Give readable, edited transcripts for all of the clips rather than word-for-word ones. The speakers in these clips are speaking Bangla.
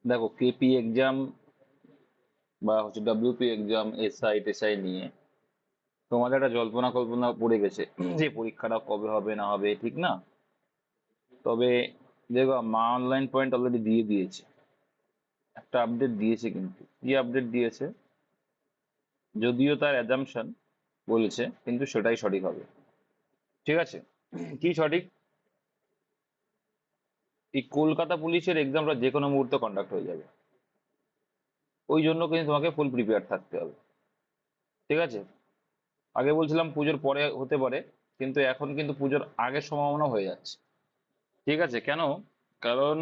দেখো, কেপি এক্সাম বা হচ্ছে ডব্লিউপি এক্সাম, এসআই টেসআই নিয়ে তোমাদের একটা জল্পনা কল্পনা পড়ে গেছে যে পরীক্ষাটা কবে হবে না হবে, ঠিক না? তবে দেখো, মা অনলাইন পয়েন্ট অলরেডি দিয়ে দিয়েছে, একটা আপডেট দিয়েছে। কিন্তু কি আপডেট দিয়েছে? যদিও তার অ্যাজাম্পশন বলেছে, কিন্তু সেটাই সঠিক হবে। ঠিক আছে? কি সঠিক? এই কলকাতা পুলিশের এক্সামটা যে কোনো মুহূর্তে কন্ডাক্ট হয়ে যাবে। ওই জন্য কিন্তু তোমাকে ফুল প্রিপেয়ার থাকতে হবে। ঠিক আছে? আগে বলছিলাম পুজোর পরে হতে পারে, কিন্তু এখন কিন্তু পুজোর আগের সম্ভাবনা হয়ে যাচ্ছে। ঠিক আছে? কেন? কারণ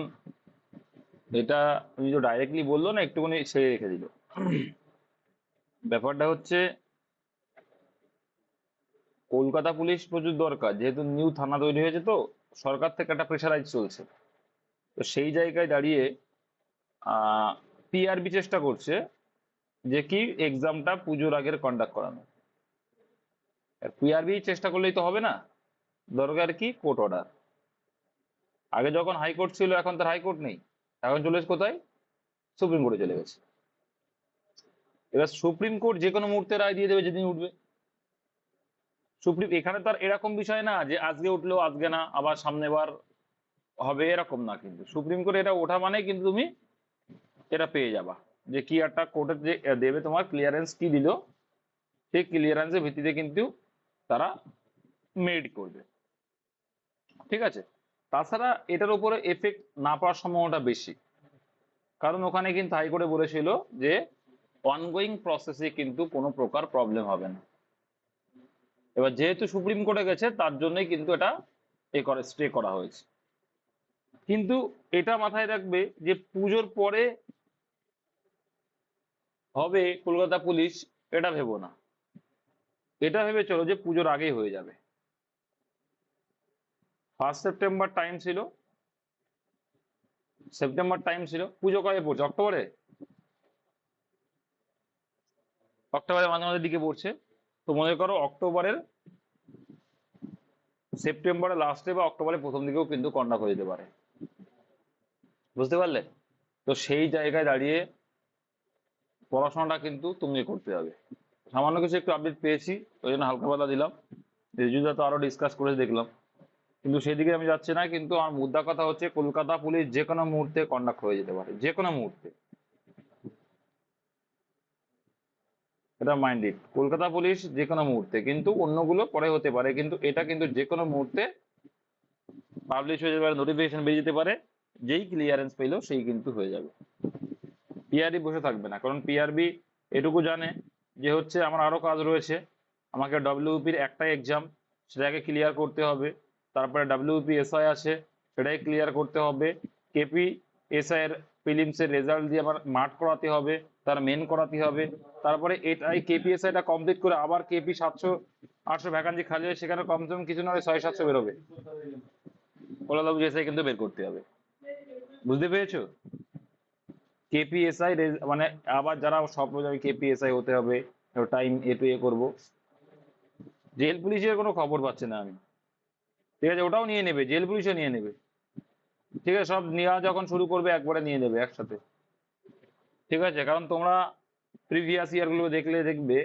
এটা তুমি তো ডাইরেক্টলি বললো না, একটুখানি ছেড়ে রেখে দিল। ব্যাপারটা হচ্ছে, কলকাতা পুলিশ প্রচুর দরকার, যেহেতু নিউ থানা তৈরি হয়েছে, তো সরকার থেকে একটা প্রেশারাইজ চলছে। তো সেই জায়গায় দাঁড়িয়ে পিআরবি চেষ্টা করছে যে কি এক্সামটা পুজোর আগের কন্ডাক্ট করানো। আর পিআরবি চেষ্টা করলেই তো হবে না, দরকার কি কোর্ট অর্ডার। আগে যখন হাইকোর্ট ছিল, এখন তার হাইকোর্ট নেই, এখন চলে এসেছে কোথায়? সুপ্রিম কোর্টে চলে গেছে। এবার সুপ্রিম কোর্ট যে কোনো মুহূর্তে রায় দিয়ে দেবে যেদিন উঠবে। এখানে তার এরকম বিষয় না যে আজকে উঠলো আজকে না, আবার সামনেবার হবে, এরকম না। কিন্তু সুপ্রিম কোর্টে এটা ওঠা মানে কিন্তু তুমি এটা পেয়ে যাবা, যে কি একটা কোর্টের যে দেবে তোমার ক্লিয়ারেন্স কি দিল, সেই ক্লিয়ারেন্সের ভিত্তিতে কিন্তু তারা মেড করবে। ঠিক আছে? তাছাড়া এটার উপরে এফেক্ট না পড়ার সম্ভাবনাটা বেশি, কারণ ওখানে কিন্তু হাইকোর্টে বলেছিল যে অনগোয়িং প্রসেসে কিন্তু কোনো প্রকার প্রবলেম হবে না। এবার যেহেতু সুপ্রিম কোর্টে গেছে, তার জন্যই কিন্তু এটা স্টে করা হয়েছে। কিন্তু এটা মাথায় রাখবে যে পুজোর পরে হবে কলকাতা পুলিশ, এটা ভেবো না। এটা ভেবে চলো যে পুজোর আগেই হয়ে যাবে। 1 সেপ্টেম্বর টাইম ছিল, পুজো কবে পড়ছে? অক্টোবরে। অক্টোবরের মাঝামাঝির দিকে পড়ছে। তো মনে করো অক্টোবরের সেপ্টেম্বরের লাস্টে বা অক্টোবরের প্রথম দিকেও কিন্তু কন্ডাক্ট হয়ে যেতে পারে। বুঝতে পারলে? তো সেই জায়গায় দাঁড়িয়ে পড়াশোনাটা কিন্তু তুমি করতে হবে। সামান্য কিছু একটু আপডেট পেয়েছি, ওই জন্য হালকা পাতলা দিলাম। রিজুদা তো আরো ডিসকাস করে দেখলাম, কিন্তু সেদিকে আমি যাচ্ছি না। কিন্তু আমার মুদ্রা কথা হচ্ছে, কলকাতা পুলিশ যে কোনো মুহূর্তে কন্ডাক্ট হয়ে যেতে পারে, যে কোনো মুহূর্তে। এটা মাইন্ডেড, কলকাতা পুলিশ যে কোনো মুহূর্তে, কিন্তু অন্যগুলো পরে হতে পারে, কিন্তু এটা কিন্তু যে কোনো মুহূর্তে পাবলিশ হয়ে যেতে পারে, নোটিফিকেশন বেরিয়ে যেতে পারে। যেই ক্লিয়ারেন্স পেলো সেই কিন্তু হয়ে যাবে। পিআরবি বসে থাকবে না, কারণ পিআরবি এটুকু জানে যে হচ্ছে আমার আরো কাজ রয়েছে। আমাকে ডব্লিউপির একটাই এক্সাম, সেটাকে ক্লিয়ার করতে হবে। তারপরে ডব্লিউপি এসআই আছে, সেটাই ক্লিয়ার করতে হবে। কেপি এসআই এর প্রিলিমস এর রেজাল্ট দিয়ে আমার মাঠ করাতে হবে, তার মেন করাতে হবে। তারপরে এটাই কেপিএসআই টা কমপ্লিট করে আবার কেপি 700 800 ভ্যাকান্সি খালি হয়, সেখানে কমসে কম কিছু না হলে 600 700 বেরোবে। কলকাতা এসআই কিন্তু বের করতে হবে। বুঝতে পেরেছো? কেপিএসআই মানে আবার যারা স্বপ্ন যে আমি কেপিএসআই হতে হবে, টাইম এ টু এ করবো, জেল পুলিশের কোনো খবর পাচ্ছে না আমি। ঠিক আছে? ওটাও নিয়ে নেবে, জেল পুলিশও নিয়ে নেবে। ঠিক আছে? সব নেওয়া যখন শুরু করবে একবারে নিয়ে নেবে একসাথে। ঠিক আছে? কারণ তোমরা প্রিভিয়াস ইয়ার গুলো দেখলে দেখবে,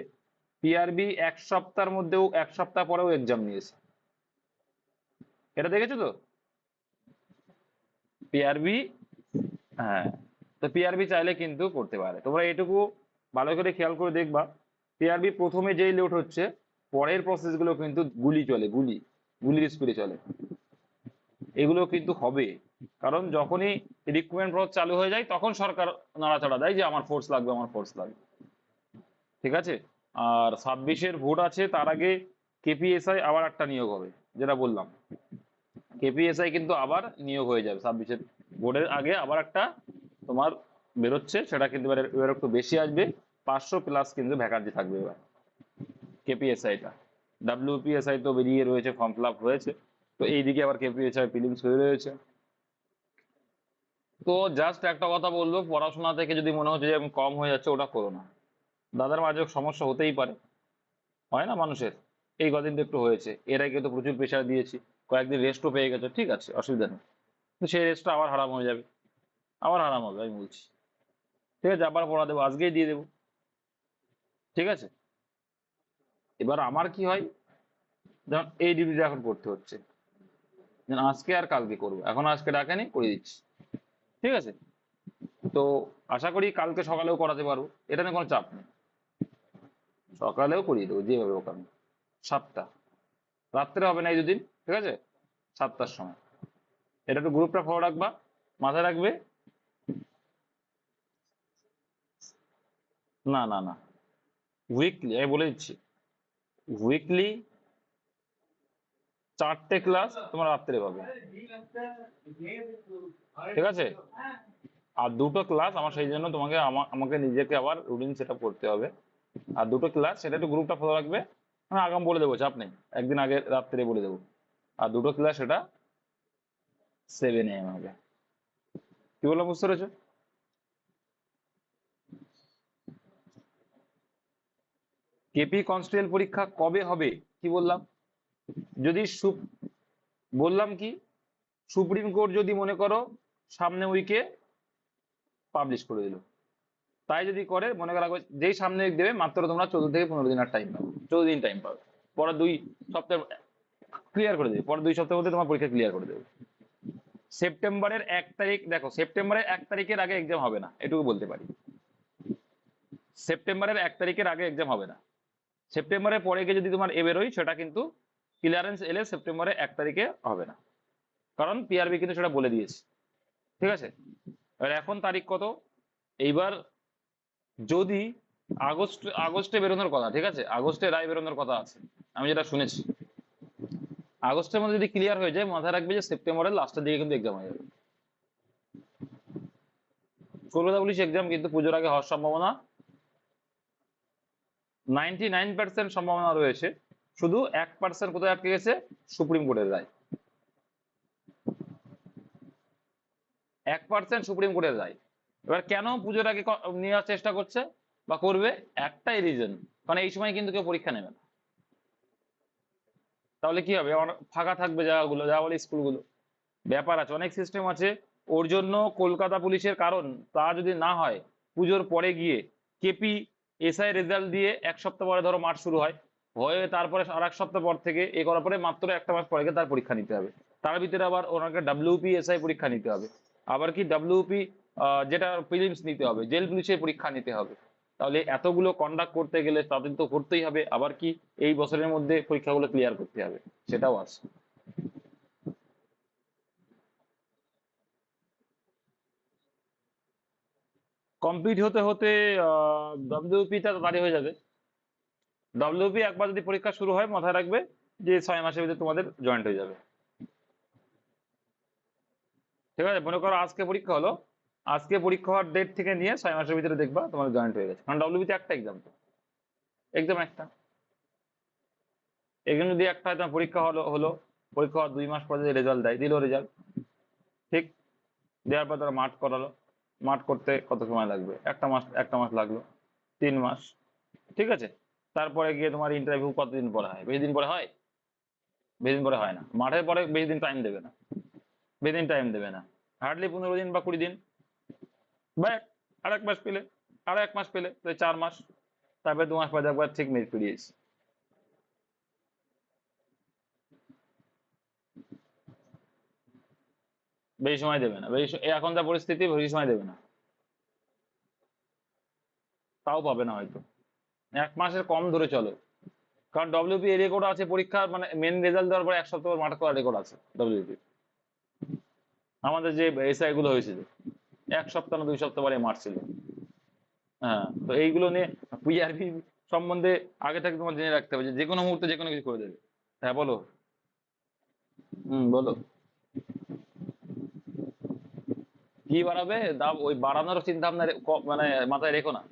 পিআরবি 1 সপ্তাহের মধ্যেও 1 সপ্তাহ পরেও এক্সাম নিয়েছে। এটা দেখেছো তো? পিআরবি, হ্যাঁ। তো পিআরবি চাইলে কিন্তু করতে পারে, তোমরা এটুকু ভালো করে খেয়াল করে দেখবা। পিআরবি প্রথমে যেই লোড হচ্ছে, পরের প্রসেস গুলো কিন্তু গুলি চলে, গুলির স্পিডে চলে। এগুলো কিন্তু হবে, কারণ যখনই রিক্রুটমেন্ট প্রসেস চালু হয়ে যায়, তখন সরকার নাড়াচাড়া দেয় যে আমার ফোর্স লাগবে, আমার ফোর্স লাগবে। ঠিক আছে? আর 26-এর ভোট আছে, তার আগে কেপিএসআই আবার একটা নিয়োগ হবে, যেটা বললাম। কেপিএসআই কিন্তু আবার নিয়োগ হয়ে যাবে 26-এর ভোটের আগে, আবার একটা তোমার বেরোচ্ছে, সেটা কিন্তু এবার একটু বেশি আসবে। 500+ কিন্তু ভ্যাকান্সি থাকবে এবার কেপিএসআই টা। ডাব্লিউপিএসআই তো বেরিয়ে রয়েছে, ফর্ম ফিল আপ হয়েছে। তো এইদিকে আবার কেপিএসআই প্রিলিমস হয়ে রয়েছে। তো জাস্ট একটা কথা বলবো, পড়াশোনা থেকে যদি মনে হচ্ছে যে আমি কম হয়ে যাচ্ছে, ওটা করো না। দাদার মাঝে সমস্যা হতেই পারে, হয় না মানুষের? এই কদিন তো একটু হয়েছে, এর আগে তো প্রচুর প্রেশার দিয়েছি। কয়েকদিন রেস্টও পেয়ে গেছে, ঠিক আছে, অসুবিধা নেই। তো সেই রেস্টটা আবার হারাম হয়ে যাবে। আবার আরাম হবে, আমি বলছি। ঠিক আছে, আবার পড়া দেবো, আজকেই দিয়ে দেবো। ঠিক আছে, এবার আমার কি হয়, যেমন এই ডিউটিটা এখন করতে হচ্ছে, যেন আজকে আর কালকে করবো, এখন আজকে ডাকেনি, করে দিচ্ছি। ঠিক আছে, তো আশা করি কালকে সকালেও করাতে পারবো, এটা নিয়ে কোনো চাপ নেই। সকালেও করিয়ে দেবো যেভাবে হোক আমি। 7টা, রাত্রে হবে না এই দুদিন, ঠিক আছে, 7টার সময়। এটা একটু গ্রুপটা ফলো রাখবা, মাথায় রাখবে। না না না, উইকলি আমি বলে দিচ্ছি, উইকলি 4টে ক্লাস তোমার রাত্রে পাবে। ঠিক আছে, আর 2টো ক্লাস আমার, সেই জন্য তোমাকে আমাকে নিজেকে আবার রুটিন সেট আপ করতে হবে। আর 2টো ক্লাস, সেটা একটু গ্রুপটা ফলো রাখবে, আমি আগাম বলে দেবো, চাপ নেই, একদিন আগে রাত্রে বলে দেবো। আর 2টো ক্লাস সেটা 7 AM হবে। কি বললাম, বুঝতে পেরেছো? কেপি কনস্টেবল পরীক্ষা কবে হবে, কি বললাম? যদি বললাম কি, সুপ্রিম কোর্ট যদি মনে করো সামনে উইকে পাবলিশ করে দিল, তাই যদি করে মনে করা, যেই সামনে উইক দেবে মাত্র তোমরা 14 থেকে 15 দিন আর টাইম পাবে, 14 দিন টাইম পাবে। পরের 2 সপ্তাহ ক্লিয়ার করে দেবে, পরের 2 সপ্তাহের মধ্যে তোমার পরীক্ষা ক্লিয়ার করে দেবে। সেপ্টেম্বরের 1 তারিখ, দেখো সেপ্টেম্বরের 1 তারিখের আগে এক্সাম হবে না, এটুকু বলতে পারি। সেপ্টেম্বরের 1 তারিখের আগে এক্সাম হবে না। সেপ্টেম্বরের পরে গিয়ে যদি তোমার বেরোয়, সেটা কিন্তু ক্লিয়ারেন্স এলে সেপ্টেম্বরের 1 তারিখে হবে না, কারণ পিআরবি কিন্তু সেটা বলে দিয়েছে। ঠিক আছে, এবার এখন তারিখ কত, এইবার যদি আগস্টে বেরোনোর কথা, ঠিক আছে, আগস্টে রায় বেরোনোর কথা আছে, আমি যেটা শুনেছি। আগস্টের মধ্যে যদি ক্লিয়ার হয়ে যায়, মাথায় রাখবে যে সেপ্টেম্বরের লাস্টের দিকে কিন্তু এক্সাম হয়ে যাবে। কলকাতা পুলিশ এক্সাম কিন্তু পুজোর আগে হওয়ার সম্ভাবনা 99% সম্ভাবনা রয়েছে। শুধু 1% কোথায় আটকে গেছে, সুপ্রিম কোর্টের রায়। 1% সুপ্রিম কোর্টের রায়। এবার কেন পুজোর আগে নেওয়ার চেষ্টা করছে বা করবে, একটাই রিজন, কারণ এই সময় কিন্তু কেউ পরীক্ষা নেবে না। তাহলে কি হবে, আমার ফাঁকা থাকবে জায়গাগুলো, যা বলে স্কুলগুলো। ব্যাপার আছে, অনেক সিস্টেম আছে। ওর জন্য কলকাতা পুলিশের, কারণ তা যদি না হয়, পুজোর পরে গিয়ে কেপি এসআই রেজাল্ট দিয়ে 1 সপ্তাহ পরে ধরো মাঠ শুরু হয়, হয়ে তারপরে আর 1 সপ্তাহ পর থেকে এ করার পরে মাত্র 1 মাস পরে গিয়ে তার পরীক্ষা নিতে হবে। তার ভিতরে আবার ওনাকে ডাব্লিউপি এসআই পরীক্ষা নিতে হবে, আবার কি ডাব্লিউপি যেটা প্রিলিমস নিতে হবে, জেল পুলিশের পরীক্ষা নিতে হবে। তাহলে এতগুলো কন্ডাক্ট করতে গেলে তাদের তো করতেই হবে, আবার কি এই বছরের মধ্যে পরীক্ষাগুলো ক্লিয়ার করতে হবে, সেটাও আছে। কমপ্লিট হতে হতে ডব্লিউপিটা তাড়াতাড়ি হয়ে যাবে। ডব্লিউপি একবার যদি পরীক্ষা শুরু হয়, মাথায় রাখবে যে 6 মাসের ভিতরে তোমাদের জয়েন্ট হয়ে যাবে। ঠিক আছে, মনে করো আজকে পরীক্ষা হলো, আজকে পরীক্ষা হওয়ার ডেট থেকে নিয়ে 6 মাসের ভিতরে দেখবা তোমাদের জয়েন্ট হয়ে গেছে, কারণ ডব্লিউপিতে একটা এক্সাম, তো এক্সাম একটা। এখানে যদি একটা হয়, তোমার পরীক্ষা হলো হলো পরীক্ষা হওয়ার 2 মাস পরে যদি রেজাল্ট দেয়, দিল রেজাল্ট, ঠিক, দেওয়ার পর তারা মাঠ করালো, মাঠ করতে কত সময় লাগবে, একটা মাস লাগলো, 3 মাস। ঠিক আছে, তারপরে গিয়ে তোমার ইন্টারভিউ কতদিন পরে হয়, বেশি দিন পরে হয়? বেশি দিন পরে হয় না, মাঠের পরে বেশি দিন টাইম দেবে না, বেশি দিন টাইম দেবে না, হার্ডলি 15 দিন বা 20 দিন, বা আর 1 মাস পেলে, আর 1 মাস পেলে তো 4 মাস, তারপরে 2 মাস পরে একবার ঠিক মেরে ফিরিয়েছি। বেশি সময় দেবে না, এখন যা পরিস্থিতি, বেশি সময় দেবে না, তাও পাবে না হয়তো, 1 মাসের কম ধরে চলো। কারণ ডব্লিউপি এর রেকর্ড আছে, পরীক্ষা মানে মেন রেজাল্ট দেওয়ার পরে 1 সপ্তাহ পর মাঠ করার রেকর্ড আছে ডব্লিউপি। আমাদের যে এসআই গুলো হয়েছিল, 1 সপ্তাহ না 2 সপ্তাহ পরে মাঠ ছিল। হ্যাঁ, তো এইগুলো নিয়ে পিআরবি সম্বন্ধে আগে থেকে তোমার জেনে রাখতে হবে, যে কোনো মুহূর্তে যে কোনো কিছু করে দেবে। হ্যাঁ বলো। বলো। কি বাড়াবে দাম, ওই বাড়ানোর চিন্তা ভাবনা মানে মাথায় রেখো না।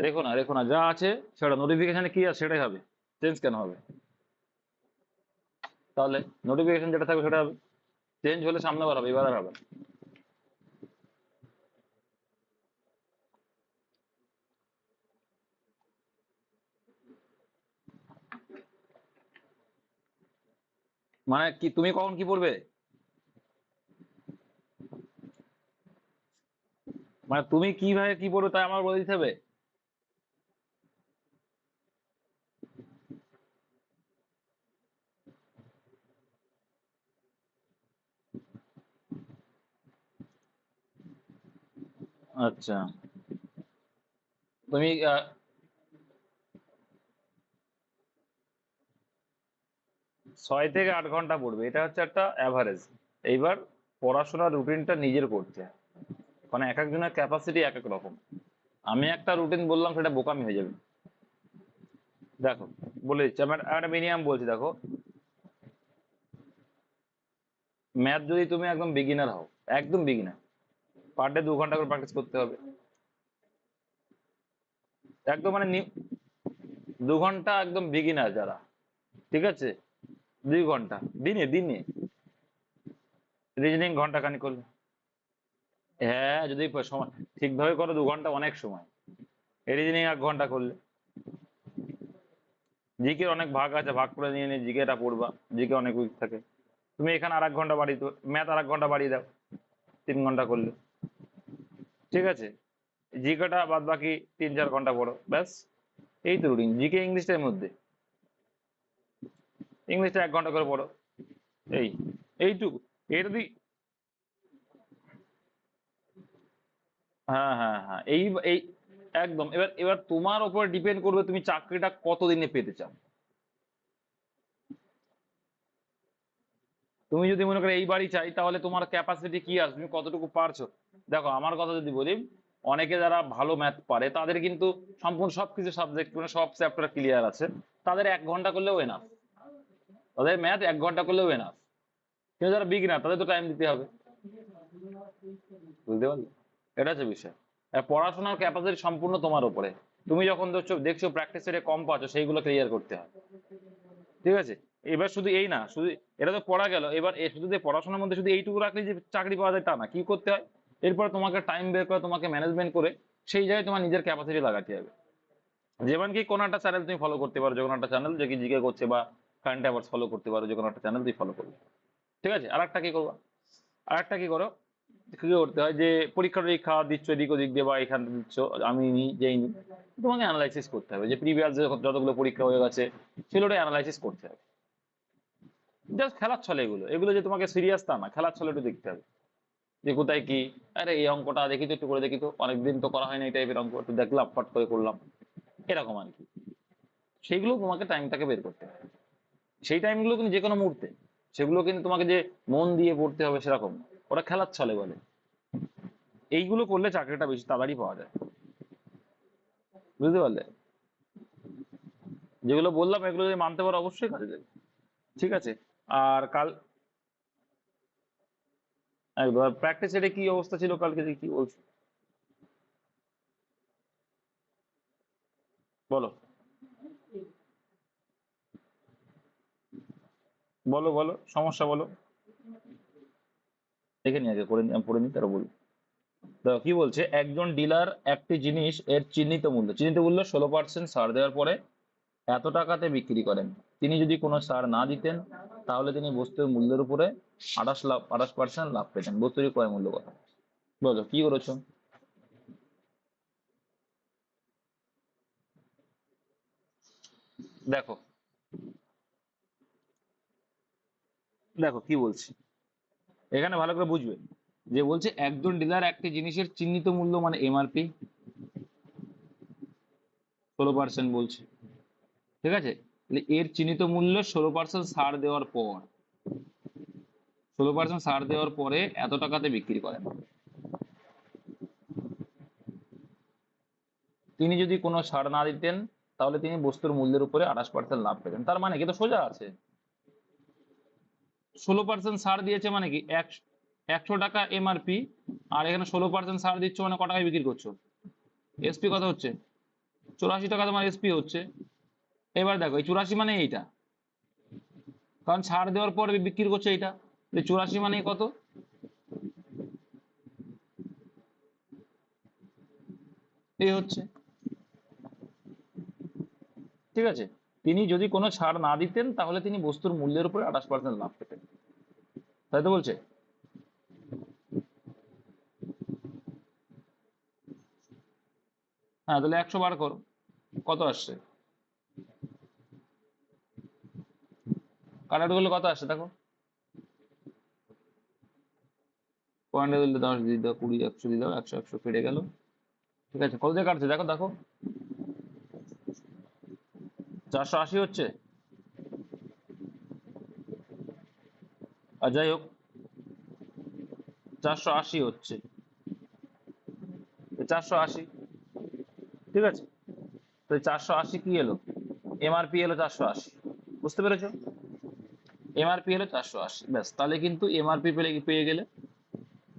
রেখো না, যা আছে সেটা নোটিফিকেশনে কি আছে সেটাই হবে, চেঞ্জ কেন হবে? তাহলে নোটিফিকেশন যেটা থাকবে সেটা হবে, চেঞ্জ হলে সামনে বার হবে, এবার আর হবে না। মানে কি তুমি কখন কি পড়বে? মানে তুমি কিভাবে কি পড়বে তাই আমার বলে দিতে হবে? আচ্ছা, তুমি 6 থেকে 8 ঘন্টা পড়বে, এটা হচ্ছে একটা অ্যাভারেজ। এইবার পড়াশোনার রুটিনটা নিজের করতে হয়, মানে এক একজনের ক্যাপাসিটি এক এক রকম। আমি একটা রুটিন বললাম সেটা বোকামি হয়ে যাবে। দেখো, বলে দিচ্ছি, আমার একটা মিনিমাম বলছি, দেখো। ম্যাথ যদি তুমি একদম বিগিনার হও, একদম বিগিনার, পার ডে 2 ঘন্টা করে প্র্যাকটিস করতে হবে। একদম মানে 2 ঘন্টা একদম বিগিনার যারা, ঠিক আছে, 2 ঘন্টা দিনে দিনে। রিজনিং ঘন্টা খানিক করলে, হ্যাঁ যদি সময় ঠিকভাবে করো 2 ঘন্টা অনেক সময়। রিজনিং 1 ঘন্টা করলে, জিকে অনেক ভাগ আছে, ভাগ করে নিয়ে নিয়ে জিকেটা পড়বা। জিকে অনেক উইক থাকে। তুমি এখানে আর 1 ঘন্টা বাড়িয়ে দাও, ম্যাথ আর 1 ঘন্টা বাড়িয়ে দাও, 3 ঘন্টা করলে, ঠিক আছে। জিকেটা বাদ বাকি 3-4 ঘন্টা পড়ো, ব্যাস। এই তো রুটিন। জিকে ইংলিশটার মধ্যে, ইংলিশটা 1 ঘন্টা করে পড়ো। এই এইটুকু, এটা তুই, হ্যাঁ হ্যাঁ হ্যাঁ, এই এই একদম। এবার এবার তোমার উপর ডিপেন্ড করবে তুমি চাকরিটা কতদিনে পেতে চাও। তুমি যদি মনে করো এইবারই চাই, তাহলে তোমার ক্যাপাসিটি কি আছে, তুমি কতটুকু পারছো। দেখো আমার কথা যদি বলি, অনেকে যারা ভালো ম্যাথ পারে তাদের কিন্তু সম্পূর্ণ সবকিছু সাবজেক্ট মানে সব চ্যাপ্টার ক্লিয়ার আছে, তাদের 1 ঘন্টা করলেও এনাফ। তাদের ম্যাথ 1 ঘন্টা করলেও এনাফ। কিন্তু যারা বিগিনার তাদের তো টাইম দিতে হবে। বুঝতে পারলে? এটা হচ্ছে বিষয়। আর পড়াশোনার ক্যাপাসিটি সম্পূর্ণ তোমার উপরে। তুমি যখন দেখছো দেখছো প্র্যাকটিস রেটে কম পাচ্ছ, সেইগুলো ক্লিয়ার করতে হয়, ঠিক আছে। এবার শুধু এই না, শুধু এটা তো পড়া গেল, এবার এ শুধু যে পড়াশোনার মধ্যে শুধু এইটুকু রাখলে যে চাকরি পাওয়া যায় তা না, কি করতে হয়। এরপর তোমাকে টাইম বের করে, তোমাকে ম্যানেজমেন্ট করে সেই জায়গায় তোমার নিজের ক্যাপাসিটি লাগাতে হবে। যেমন কি কোনো একটা চ্যানেল তুমি ফলো করতে পারো, যে কোনো একটা চ্যানেল যে কি জিকে করছে বা কারেন্ট অ্যাফেয়ার্স ফলো করতে পারো, যে কোনো একটা চ্যানেল তুমি ফলো করবে, ঠিক আছে। আর একটা কি করবা, আর একটা কি করো, কি করতে হয় যে পরীক্ষা টরীক্ষা দিচ্ছ এদিক ওদিক দিয়ে বা এখান থেকে দিচ্ছ, আমি নি যেই নি, তোমাকে অ্যানালাইসিস করতে হবে যে প্রিভিয়াস যতগুলো পরীক্ষা হয়ে গেছে সেগুলো অ্যানালাইসিস করতে হবে। জাস্ট খেলার ছলে এগুলো, এগুলো যে তোমাকে সিরিয়াস তা না, খেলার ছলে একটু দেখতে হবে যে কোথায় কি। আরে এই অঙ্কটা দেখি তো, একটু করে দেখি তো, অনেকদিন তো করা হয় না এই টাইপের অঙ্ক, একটু দেখলাম ফট করে করলাম, এরকম আর কি। সেইগুলো তোমাকে টাইমটাকে বের করতে হবে। সেই টাইমগুলো কিন্তু যে কোনো মুহূর্তে, সেগুলো কিন্তু তোমাকে যে মন দিয়ে পড়তে হবে সেরকম না। ওরা খেলার ছলে বলে। এইগুলো করলে চাকরিটা বেশি তাড়াতাড়ি পাওয়া যায়। বুঝতে পারলে? যেগুলো বললাম এগুলো যদি মানতে পারো অবশ্যই কাজে দেবে, ঠিক আছে। আর কাল একবার প্র্যাকটিস এটা কি অবস্থা ছিল কালকে, যে কি বলছো, বলো বলো বলো, সমস্যা বলো। দেখে নি আগে, করে নি, আমি পড়ে নি তারা বলি। তো কি বলছে, একজন ডিলার একটি জিনিস এর চিহ্নিত মূল্য 16% ছাড় দেওয়ার পরে এত টাকাতে বিক্রি করেন। তিনি যদি কোনো ছাড় না দিতেন, তাহলে তিনি বস্তুর মূল্যের উপরে 28% লাভ পেতেন। বস্তুর ক্রয় মূল্য কত? বলো কি করেছো। দেখো, দেখো কি বলছি, এখানে ভালো করে বুঝবে। যে বলছে একজন ডিলার একটি জিনিসের চিহ্নিত মূল্য মানে এমআরপি 16% বলছে, ঠিক আছে। তাহলে এর চিহ্নিত মূল্য 16% ছাড় দেওয়ার পর, 16% ছাড় দেওয়ার পরে এত টাকাতে বিক্রি করেন। তিনি যদি কোনো ছাড় না দিতেন, তাহলে তিনি বস্তুর মূল্যের উপরে 28% লাভ পেতেন। তার মানে কি, তো সোজা আছে। 16% ছাড় দিয়েছে মানে কি, 100 টাকা এমআরপি, আর এখানে 16% ছাড় দিচ্ছ মানে ক টাকায় বিক্রি করছো। এসপি কত হচ্ছে, 84 টাকা তোমার এসপি হচ্ছে। এবার দেখো এই 84 মানে এইটা, কারণ ছাড় দেওয়ার পর বিক্রি করছে এইটা, 84 মানে কত, এই হচ্ছে, ঠিক আছে। তিনি যদি কোনো ছাড় না দিতেন তাহলে তিনি বস্তুর মূল্যের উপরে 28% লাভ পেতেন, তাই তো বলছে। হ্যাঁ, তাহলে 100 বার করো, কত আসছে? কাটাকুটি করলে কত আসছে দেখো, পয়েন্টে দিলে 10 দিয়ে দাও, 20, 100 দিয়ে দাও, 100 100 কেটে গেল। ঠিক আছে, কত দিয়ে কাটছে দেখো দেখো, 480 হচ্ছে। আর যাই হোক, 480 হচ্ছে, 480, ঠিক আছে। তো 480 কি এলো, এমআরপি এলো 480, বুঝতে পেরেছো? এমআরপি এলো 480, ব্যাস, তাহলে কিন্তু এমআরপি পেয়ে গেলে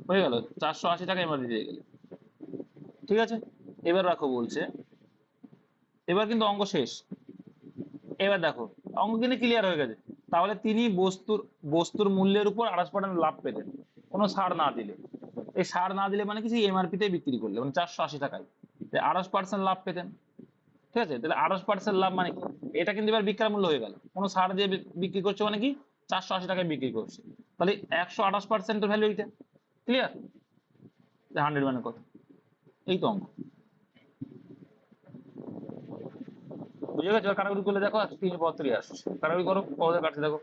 হয়ে গেল, 480 টাকা এমআরপি পেয়ে গেলে। ঠিক আছে, এবার রাখো বলছে, এবার কিন্তু অঙ্ক শেষ। এবার দেখো, অঙ্ক কিন্তু ক্লিয়ার হয়ে গেছে। তাহলে তিনি বস্তুর মূল্যের উপর 28% লাভ পেতেন কোনো ছাড় না দিলে। এই ছাড় না দিলে মানে কি, সেই এমআরপি তে বিক্রি করলে মানে 480 টাকায় 28% লাভ পেতেন। ঠিক আছে, তাহলে 28% লাভ মানে কি, এটা কিন্তু এবার বিক্রয় মূল্য হয়ে গেল, কোনো ছাড় দিয়ে বিক্রি করছে মানে কি 480 টাকায় বিক্রি করছে, তাহলে 128% ভ্যালু এইটা। ক্লিয়ার? 100 মানে কত, এই তো অঙ্ক। বুঝে গেছো? কাটাকুটি করলে দেখো 332 আসছে, কাটাকুটি করো কত কাটছে দেখো,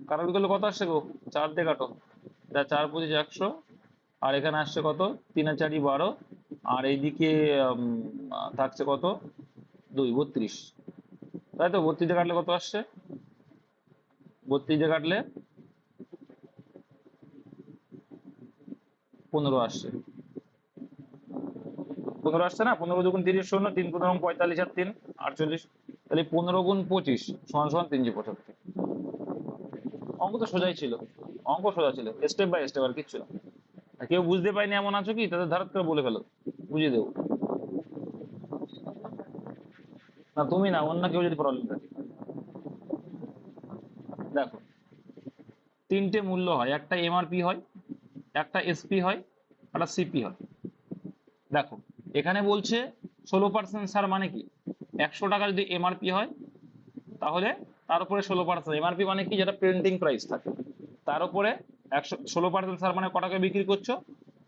কাটাকুটি করলে কত আসছে গো, 4 দিয়ে কাটো, 4 25 100, আর এখানে আসছে কত, 3 আর 4 12, আর এইদিকে থাকছে কত, 2 32, তাই তো। 32 দিয়ে কাটলে কত আসছে, 32 দিয়ে কাটলে 15 আসছে, 15 আসছে না, 15 দুগুণ 30 শূন্য, 3 15 45 আর 3 48, তাহলে 15 গুণ 25 সমান সমান 375। অঙ্ক তো সোজাই ছিল, অঙ্ক সোজা ছিল, স্টেপ বাই স্টেপ, আর কিচ্ছু না। আর কেউ বুঝতে পারেনি এমন আছো কি, তাদের ধারাত করে বলে ফেলো, বুঝিয়ে দেবো। না তুমি না, অন্য কেউ যদি প্রবলেম থাকে। দেখো, তিনটে মূল্য হয়, একটা এমআরপি হয়, একটা এসপি হয়, একটা সিপি হয়। দেখো, এখানে বলছে 16% ছাড় মানে কি, 100 টাকা যদি এমআরপি হয় তাহলে তার উপরে 16%, এমআরপি মানে কি, যেটা প্রিন্টিং প্রাইস থাকে তার উপরে 16% ছাড় মানে কটাকে বিক্রি করছো,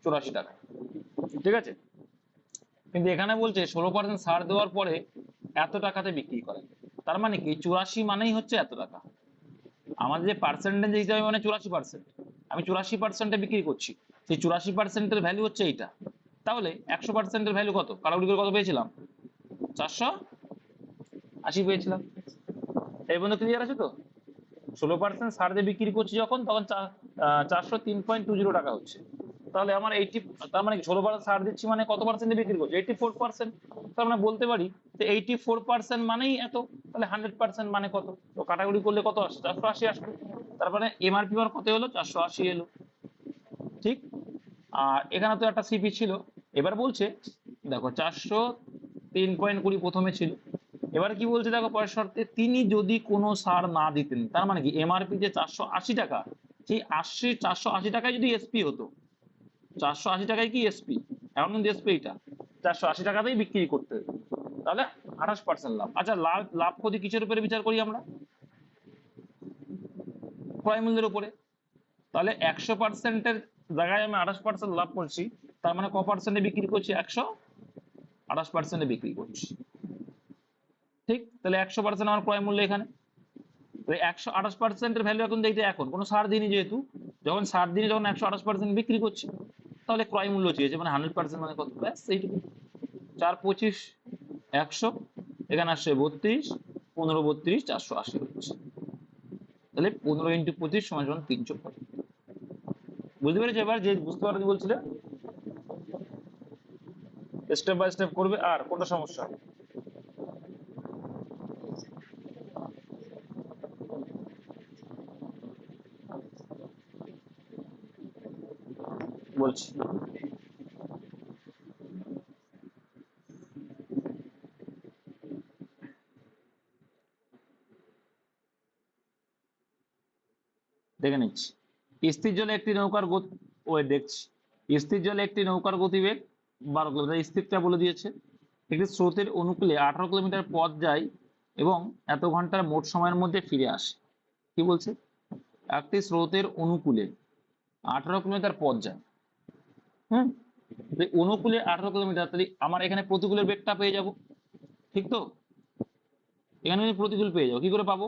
84 টাকা। ঠিক আছে, কিন্তু এখানে বলছে 16% ছাড় দেওয়ার পরে এত টাকাতে বিক্রি করে, তার মানে কি 84 মানেই হচ্ছে এত টাকা। আমাদের যে পার্সেন্টেজ হিসাবে মানে 84%, আমি 84%-এ বিক্রি করছি, সেই 84%-এর ভ্যালু হচ্ছে এইটা। তাহলে 100%-এর ভ্যালু কত, কাটাকুটি করে কত পেয়েছিলাম, 480 পেয়েছিলাম। এই বন্ধু ক্লিয়ার আছে তো? 16% ছাড় দিয়ে বিক্রি করছি যখন, তখন 403.20 টাকা হচ্ছে। তাহলে আমার 80, তার মানে 16% ছাড় দিচ্ছি মানে কত পার্সেন্টে বিক্রি করছি, 84%। তার মানে বলতে পারি যে 84% মানেই এত, তাহলে 100% মানে কত, তো কাটাকুটি করলে কত আসছে, 480 আসবে। তার মানে এমআরপি মান কত হলো, 480 এলো। ঠিক, আর এখানে তো একটা সিপি ছিল। এবার বলছে দেখো, 403.20 প্রথমে ছিল, এবার কি বলছে দেখো, পরের শর্তে তিনি যদি কোনো ছাড় না দিতেন, তার মানে কি এমআরপি যে 480 টাকা, সেই 480 টাকায় যদি এসপি হতো, 480 টাকায় কি এসপি, এখন কিন্তু এসপি এটা 480 টাকাতেই বিক্রি করতে হবে, তাহলে 28% লাভ। আচ্ছা, লাভ লাভ ক্ষতি কিসের উপরে বিচার করি আমরা, ক্রয় মূল্যের উপরে। তাহলে 100%-এর জায়গায় আমি 28% লাভ করছি, তার মানে ক পার্সেন্টে বিক্রি করছি, 128%-এ বিক্রি করছি। ঠিক, তাহলে 100% আমার ক্রয় মূল্য এখানে, 128%-এর ভ্যালু এখন দেখতে, এখন কোনো ছাড় দিইনি যেহেতু, যখন ছাড় দিইনি, যখন 128% বিক্রি করছি, তাহলে ক্রয় মূল্য চেয়েছে মানে 100% মানে কত, ব্যাস এইটুকু। 4 25 100, এখানে আসছে 32, 15 32 480 হচ্ছে, তাহলে 15 × 25 = 350। বুঝতে পেরেছো? এবার যে বুঝতে পারো বলছিলে, স্টেপ বাই স্টেপ করবে। আর কোনটা সমস্যা, বলছি। দেখে নিচ্ছি, স্থির জলে একটি নৌকার গতি, ওই দেখছি, স্থির জলে একটি নৌকার গতিবেগ 12 কিলোমিটার, স্থিরটা বলে দিয়েছে। একটি স্রোতের অনুকূলে 18 কিলোমিটার পথ যায় এবং এত ঘন্টার মোট সময়ের মধ্যে ফিরে আসে। কি বলছে? একটি স্রোতের অনুকূলে 18 কিলোমিটার পথ যায়। হুম, অনুকূলে 18 কিলোমিটার, তাহলে আমার এখানে প্রতিকূলের বেগটা পেয়ে যাব, ঠিক তো? এখানে আমি প্রতিকূল পেয়ে যাবো, কি করে পাবো?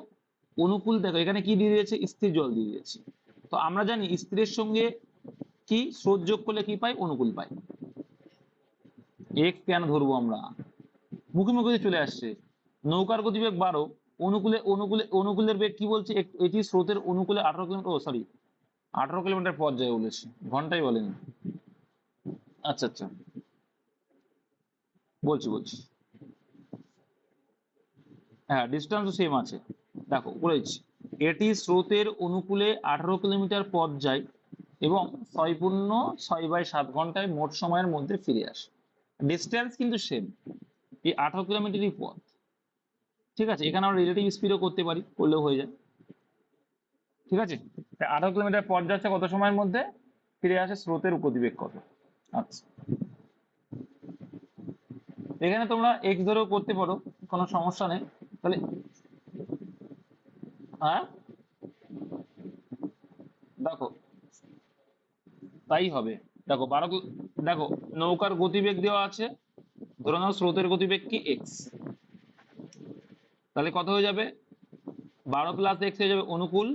অনুকূল, দেখো এখানে কি দিয়ে দিয়েছে, স্থির জল দিয়ে দিয়েছে। তো আমরা জানি স্থিরের সঙ্গে কি স্রোত যোগ করলে কি পাই? অনুকূল পাই। এক্স কেন ধরবো আমরা? মুখে মুখে চলে আসছে। নৌকার গতিবেগ 12, অনুকূলে অনুকূলে অনুকূলের বেগ কি বলছে? এটি স্রোতের অনুকূলে 18 কিলোমিটার, ও সরি 18 কিলোমিটার পথ যায় বলেছে, ঘন্টাই বলেনি। আচ্ছা আচ্ছা, বলছি বলছি। হ্যাঁ, ডিস্টেন্সও সেম আছে। দেখো বলেছি, এটি স্রোতের অনুকূলে 18 কিলোমিটার পথ যায় এবং 6 × 6 / 7 ঘন্টায় মোট সময়ের মধ্যে ফিরে আসে। ডিস্টেন্স কিন্তু সেম, এই 18 কিলোমিটারই পথ। ঠিক আছে, এখানে আমরা রিলেটিভ স্পিডও করতে পারি, করলেও হয়ে যায়। ঠিক আছে, 18 কিলোমিটার পথ যাচ্ছে, কত সময়ের মধ্যে ফিরে আসে? স্রোতের গতিবেগ কত? আচ্ছা, এখানে তোমরা এক্স ধরেও করতে পারো, কোনো সমস্যা নেই। তাহলে হ্যাঁ, দেখো তাই হবে। দেখো দেখো নৌকার গতিবেগ দেওয়া আছে, ধরে নাও স্রোতের গতিবেগ কি এক্স, তাহলে কত হয়ে যাবে? 12 + x হয়ে যাবে অনুকূল,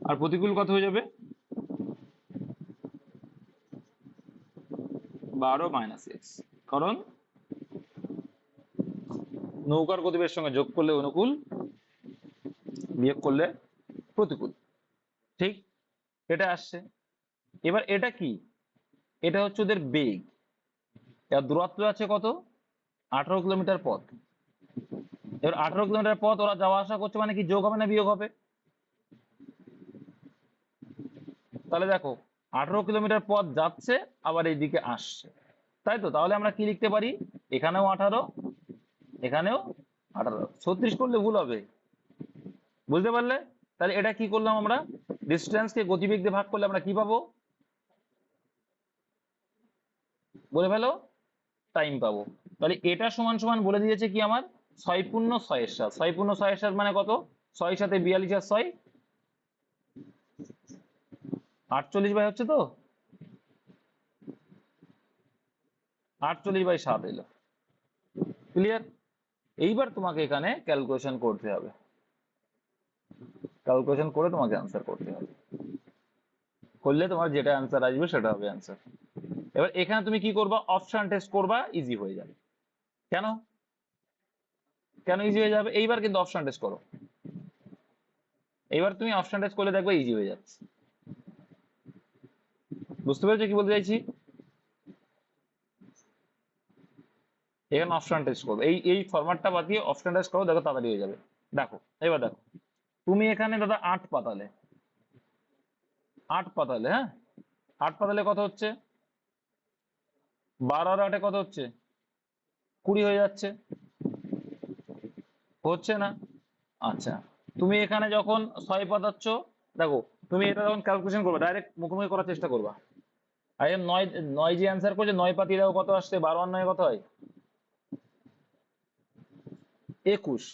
আর প্রতিকূল কত হয়ে যাবে? 12 - x, কারণ নৌকার গতিবেগের সঙ্গে যোগ করলে অনুকূল, বিয়োগ করলে প্রতিকূল। ঠিক, এটা আসছে। এবার এটা কি? এটা হচ্ছে ওদের বেগ। এর দূরত্ব আছে কত? 18 কিলোমিটার পথ। এবার 18 কিলোমিটার পথ ওরা যাওয়া আসা করছে, মানে কি যোগ হবে না বিয়োগ হবে? তাহলে দেখো 18 কিলোমিটার পথ যাচ্ছে, আবার এইদিকে আসছে, তাই তো? তাহলে আমরা কি লিখতে পারি? এখানেও 18, এখানেও 18, 36 করলে ভুল হবে, বুঝতে পারলে? তাহলে এটা কি করলাম আমরা? ডিস্টেন্স কে গতিবেগ দিয়ে ভাগ করলে আমরা কি পাবো? বলে ফেলো, টাইম পাবো। তাহলে এটা সমান সমান বলে দিয়েছে কি আমার? 6×6 = 7। 6×6 = 7 মানে কত? 6 সাথে 42 আর 6 48 বাই হচ্ছে তো, 48/7 এলো। ক্লিয়ার? এইবার তোমাকে এখানে ক্যালকুলেশন করতে হবে, ক্যালকুলেশন করে তোমাকে অ্যান্সার করতে হবে, করলে তোমার যেটা অ্যান্সার আসবে সেটা হবে অ্যান্সার। এবার এখানে তুমি কি করবা? অপশন টেস্ট করবা, ইজি হয়ে যাবে। কেন? কেন ইজি হয়ে যাবে? এইবার কিন্তু অপশন টেস্ট করো, এইবার তুমি অপশন টেস্ট করলে দেখবে ইজি হয়ে যাচ্ছে। বুঝতে পেরেছো কি বলতে চাইছি? এখানে অপশন টেস্ট করো, এই এই ফরম্যাটটা বাদ দিয়ে অপশন টেস্ট করো, দেখো তাড়াতাড়ি হয়ে যাবে। দেখো, এবার দেখো, তুমি এখানে দাদা 8 পাতালে, 8 পাতালে, হ্যাঁ 8 পাতালে কত হচ্ছে? 12 আর 8 কত হচ্ছে? 20 হয়ে যাচ্ছে, হচ্ছে না? আচ্ছা, তুমি এখানে যখন 6 পাতাচ্ছ, দেখো তুমি এটা যখন ক্যালকুলেশন করবে, ডাইরেক্ট মুখোমুখি করার চেষ্টা করবা। আর এর 9, 9 যে অ্যান্সার করছে, 9 পাতিয়ে দেখো কত আসছে? 12 আর 9 কত হয়? 21।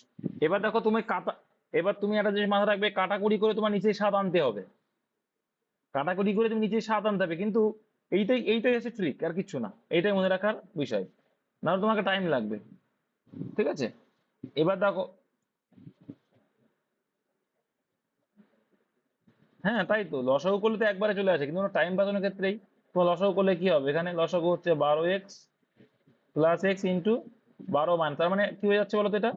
এবার দেখো তুমি কাটা, এবার তুমি একটা জিনিস মাথায় রাখবে, কাটাকুটি করে তোমার নিচে 7 আনতে হবে, কাটাকুটি করে তুমি নিচে 7 আনতে হবে, কিন্তু এইটাই এইটাই হচ্ছে ট্রিক, আর কিছু না, এইটাই মনে রাখার বিষয়, নাহলে তোমাকে টাইম লাগবে। ঠিক আছে, এবার দেখো, হ্যাঁ তাই তো, লসাগু করলে তো একবারে চলে আসে, কিন্তু টাইম বাঁচানোর ক্ষেত্রেই তোমার লসাগু করলে কি হবে? এখানে লসাগু হচ্ছে 12x + x × 12 তার মানে কি হয়ে যাচ্ছে বলো তো? এটা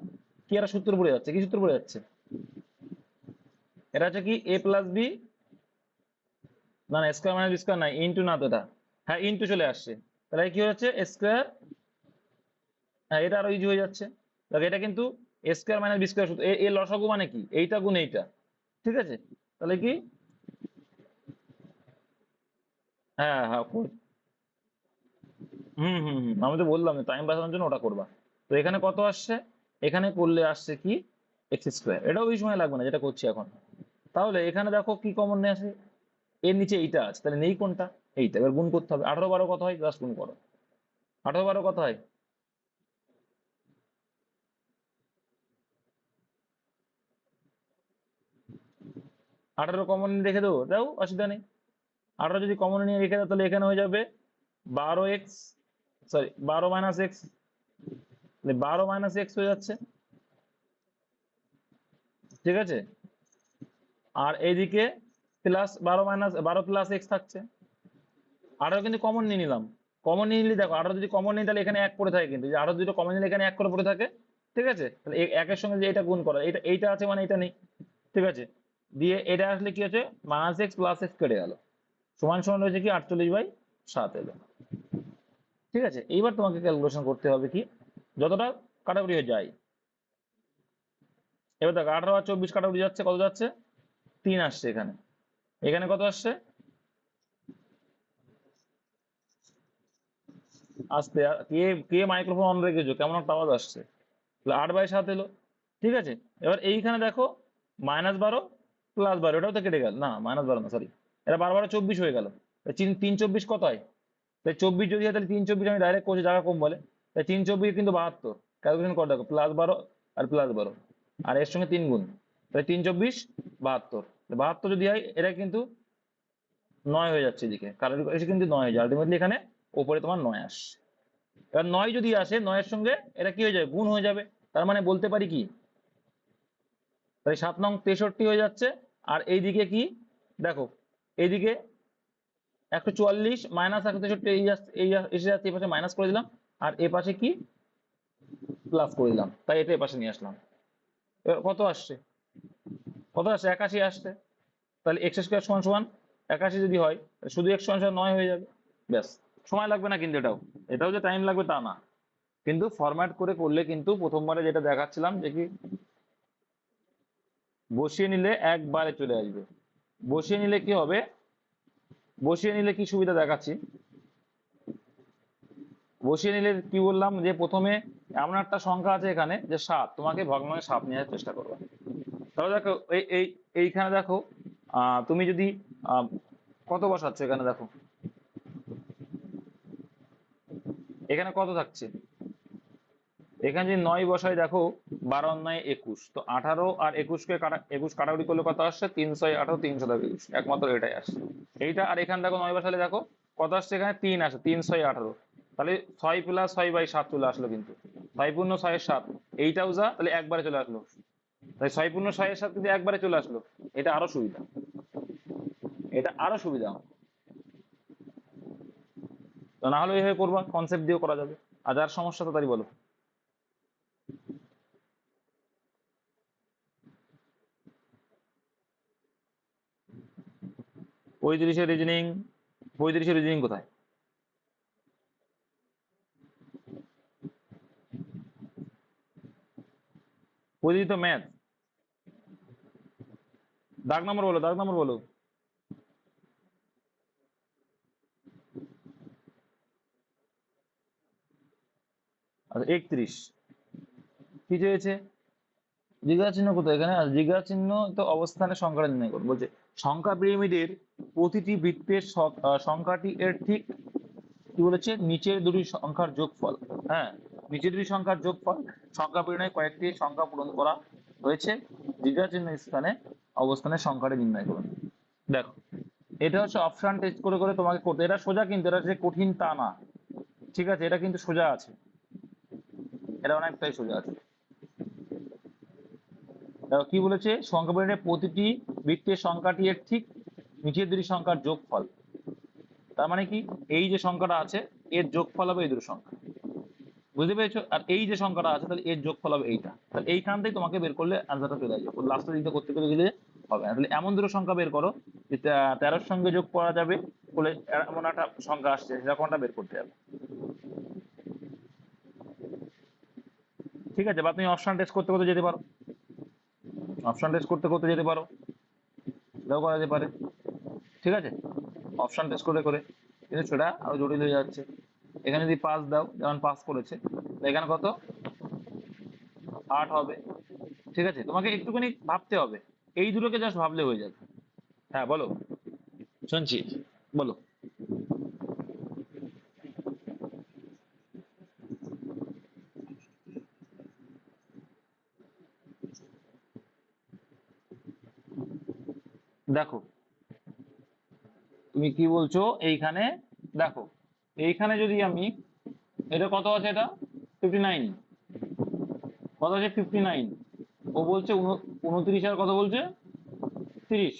কি একটা সূত্র পড়ে যাচ্ছে, কি সূত্র পড়ে যাচ্ছে? এটা হচ্ছে কি a + b, না না স্কোয়ার মাইনাস বি স্কোয়ার নাই, ইন্টু না তো এটা, হ্যাঁ ইন্টু চলে আসছে, তাহলে কি হচ্ছে স্কোয়ার। হ্যাঁ, এটা আরো ইজি হয়ে যাচ্ছে। দেখো এটা কিন্তু স্কোয়ার মাইনাস বি স্কোয়ার সূত্র, এ লসাগু মানে কি? এইটা গুণ এইটা, ঠিক আছে? তাহলে কি, হ্যাঁ হ্যাঁ হুম হুম হুম, আমি তো বললাম টাইম বাঁচানোর জন্য ওটা করবা। তো এখানে কত আসছে? এখানে করলে আসছে কি x², এটাও বেশি সময় লাগবে না যেটা করছি এখন। তাহলে এখানে দেখো কি কমন নিয়ে আসে, এর নিচে এইটা আছে, তাহলে নেই কোনটা? এইটা। এবার গুণ করতে হবে, 18 × 12 কত হয়? জাস্ট গুণ করো, 18 × 12 কত হয়? 18 কমন নিয়ে রেখে দেবো, দাও অসুবিধা নেই। 18 যদি কমন নিয়ে রেখে দাও তাহলে এখানে হয়ে যাবে 12x, sorry 12 minus x, 12 minus x হয়ে যাচ্ছে, ঠিক আছে। আর এইদিকে প্লাস 12 প্লাস এক্স থাকছে। 18 কিন্তু কমন নিয়ে নিলাম, কমন নিয়ে নিলে দেখো 18 যদি কমন নিই তাহলে এখানে এক পড়ে থাকে, কিন্তু 18 দুটো কমন নিলে এখানে এক করে পড়ে থাকে, ঠিক আছে। তাহলে একের সঙ্গে যে এটা গুণ করা, এইটা আছে মানে এটা নেই, ঠিক আছে। দিয়ে এটা আসলে কি হচ্ছে, মাইনাস এক্স প্লাস এক্স কেটে গেল, সমান সমান রয়েছে কি 48/7 এলো, ঠিক আছে। এইবার তোমাকে ক্যালকুলেশন করতে হবে কি, যতটা কাটাকুটি হয়ে যায়। এবার দেখো 18 আর 24 কাটাকুটি যাচ্ছে, কত যাচ্ছে, 3 আসছে এখানে, এখানে কত আসছে, আসতে কে কে মাইক্রোফোন অন রেখেছো, কেমন একটা আওয়াজ আসছে, 8/7 এলো, ঠিক আছে। এবার এইখানে দেখো -12 +12, এটাও তো কেটে গেল, না -12 না সরি, এটা 12 12 24 হয়ে গেল, 3 3 24 কত হয়, তাই 24 যদি হয় তাহলে 3 24 আমি ডাইরেক্ট করছি, জায়গা কম বলে, তাই 3 24 কিন্তু 72, ক্যালকুলেশন করে দেখো, +12 আর +12 আর এর সঙ্গে 3 গুণ, তাই 3 24 72, 72 যদি হয় এটা কিন্তু 9 হয়ে যাচ্ছে এদিকে, কারণ এসে কিন্তু 9 হয়ে যায়, আলটিমেটলি এখানে ওপরে তোমার 9 আসছে। এবার 9 যদি আসে, 9 এর সঙ্গে এটা কি হয়ে যাবে, গুণ হয়ে যাবে, তার মানে বলতে পারি কি, তাই 7 নং 63 হয়ে যাচ্ছে। আর এইদিকে কি দেখো, এইদিকে 144 মাইনাস 163, এই এসে যাচ্ছে, এই পাশে মাইনাস করে দিলাম, আর এ পাশে কি প্লাস করে দিলাম, তাই এটা এ পাশে নিয়ে আসলাম। এবার কত আসছে, কত আসছে, 81 আসছে, তাহলে এক্স স্কোয়ার সমান সমান 81 যদি হয়, শুধু এক্স সমান সমান 9 হয়ে যাবে, ব্যাস। সময় লাগবে না কিন্তু, এটাও যে টাইম লাগবে তা না, কিন্তু ফরম্যাট করে করলে কিন্তু প্রথমবারে যেটা দেখাচ্ছিলাম যে কি, বসিয়ে নিলে একবারে চলে আসবে। বসিয়ে নিলে কি হবে, বসিয়ে নিলে কি সুবিধা দেখাচ্ছি, বসিয়ে নিলে কি বললাম, যে প্রথমে এমন একটা সংখ্যা আছে এখানে যে 7, তোমাকে ভগ্নাংশে 7 নেওয়ার চেষ্টা করবে। তাহলে দেখো এইখানে দেখো, তুমি যদি আহ, কত বসাচ্ছ, এখানে দেখো এখানে কত থাকছে, এখানে যদি 9 বসাই, দেখো 12 আর 9 21, তো 18 আর 21 কে 21 কাটাকুটি করলে কত আসছে, 3 6 18, 3 7 21, একমাত্র এটাই আসছে এইটা। আর এখানে দেখো 9 বসালে দেখো কত আসছে, এখানে 3 আসে, 3 6 18, তাহলে 6 + 6/7 চলে আসলো, কিন্তু 6 পূর্ণ 6 7, এইটাও যা, তাহলে একবারে চলে আসলো, তাই 6 পূর্ণ 6 7 কিন্তু একবারে চলে আসলো, এটা আরো সুবিধা, এটা আরো সুবিধা। তো না হলে এইভাবে করবা, কনসেপ্ট দিয়েও করা যাবে। আর যার সমস্যা তো তারই বলো। 35-এর রিজনিং, 35-এর রিজনিং কোথায়, 35 তো ম্যাথ, দাগ নম্বর বলো, দাগ নম্বর বলো। আচ্ছা 31, কি চেয়েছে, জিজ্ঞাসা চিহ্ন কোথায় এখানে, আর জিজ্ঞাসা চিহ্ন তো অবস্থানের সংখ্যাটা নির্ণয় করো, বলছে সংখ্যা পিরামিডের প্রতিটি বৃত্তের সংখ্যাটি এর ঠিক কি বলেছে, নিচের দুটি সংখ্যার যোগফল, হ্যাঁ নিচের দুটি সংখ্যার যোগফল, সংখ্যা পিরামিডে কয়েকটি সংখ্যা পূরণ করা হয়েছে, জিজ্ঞাসা চিহ্ন স্থানে অবস্থানের সংখ্যাটি নির্ণয় করুন। দেখো এটা হচ্ছে অপশন টেস্ট করে করে তোমাকে করতে, এটা সোজা কিন্তু, এটা যে কঠিন তা না, ঠিক আছে, এটা কিন্তু সোজা আছে, এটা অনেকটাই সোজা আছে। দেখো কি বলেছে, সংখ্যা পিরামিডের প্রতিটি বৃত্তের সংখ্যাটি এর ঠিক নিচের দুটি সংখ্যার যোগফল, তার মানে কি, এই যে সংখ্যাটা আছে এর যোগফল হবে এই দুটো সংখ্যা, বুঝতে পেরেছো, আর এই যে সংখ্যাটা আছে তাহলে এর যোগফল হবে এইটা, তাহলে এইখান থেকে তোমাকে বের করলে আনসারটা চলে আসবে, লাস্টের দিকটা করতে করতে গেলে হবে না। তাহলে এমন দুটো সংখ্যা বের করো যে 13-র সঙ্গে যোগ করা যাবে বলে, এমন একটা সংখ্যা আসছে, সেটা কোনটা বের করতে হবে, ঠিক আছে। বা তুমি অপশন টেস্ট করতে করতে যেতে পারো, অপশন টেস্ট করতে করতে যেতে পারো, এটাও করা যেতে পারে, ঠিক আছে। অপশন টেস্ট করে করে কিন্তু সেটা আরো জটিল হয়ে যাচ্ছে। এখানে যদি 5 দাও, যেমন 5 করেছে, এখানে কত 8 হবে, ঠিক আছে। তোমাকে একটুখানি ভাবতে হবে, এই দুটোকে জাস্ট ভাবলে হয়ে যাবে। হ্যাঁ বলো, শুনছি, বলো। দেখো তুমি কি বলছো এইখানে, দেখো এইখানে যদি আমি, এটা কত আছে, এটা 59, কত আছে 59, ও বলছে 29 আর কত বলছে 30।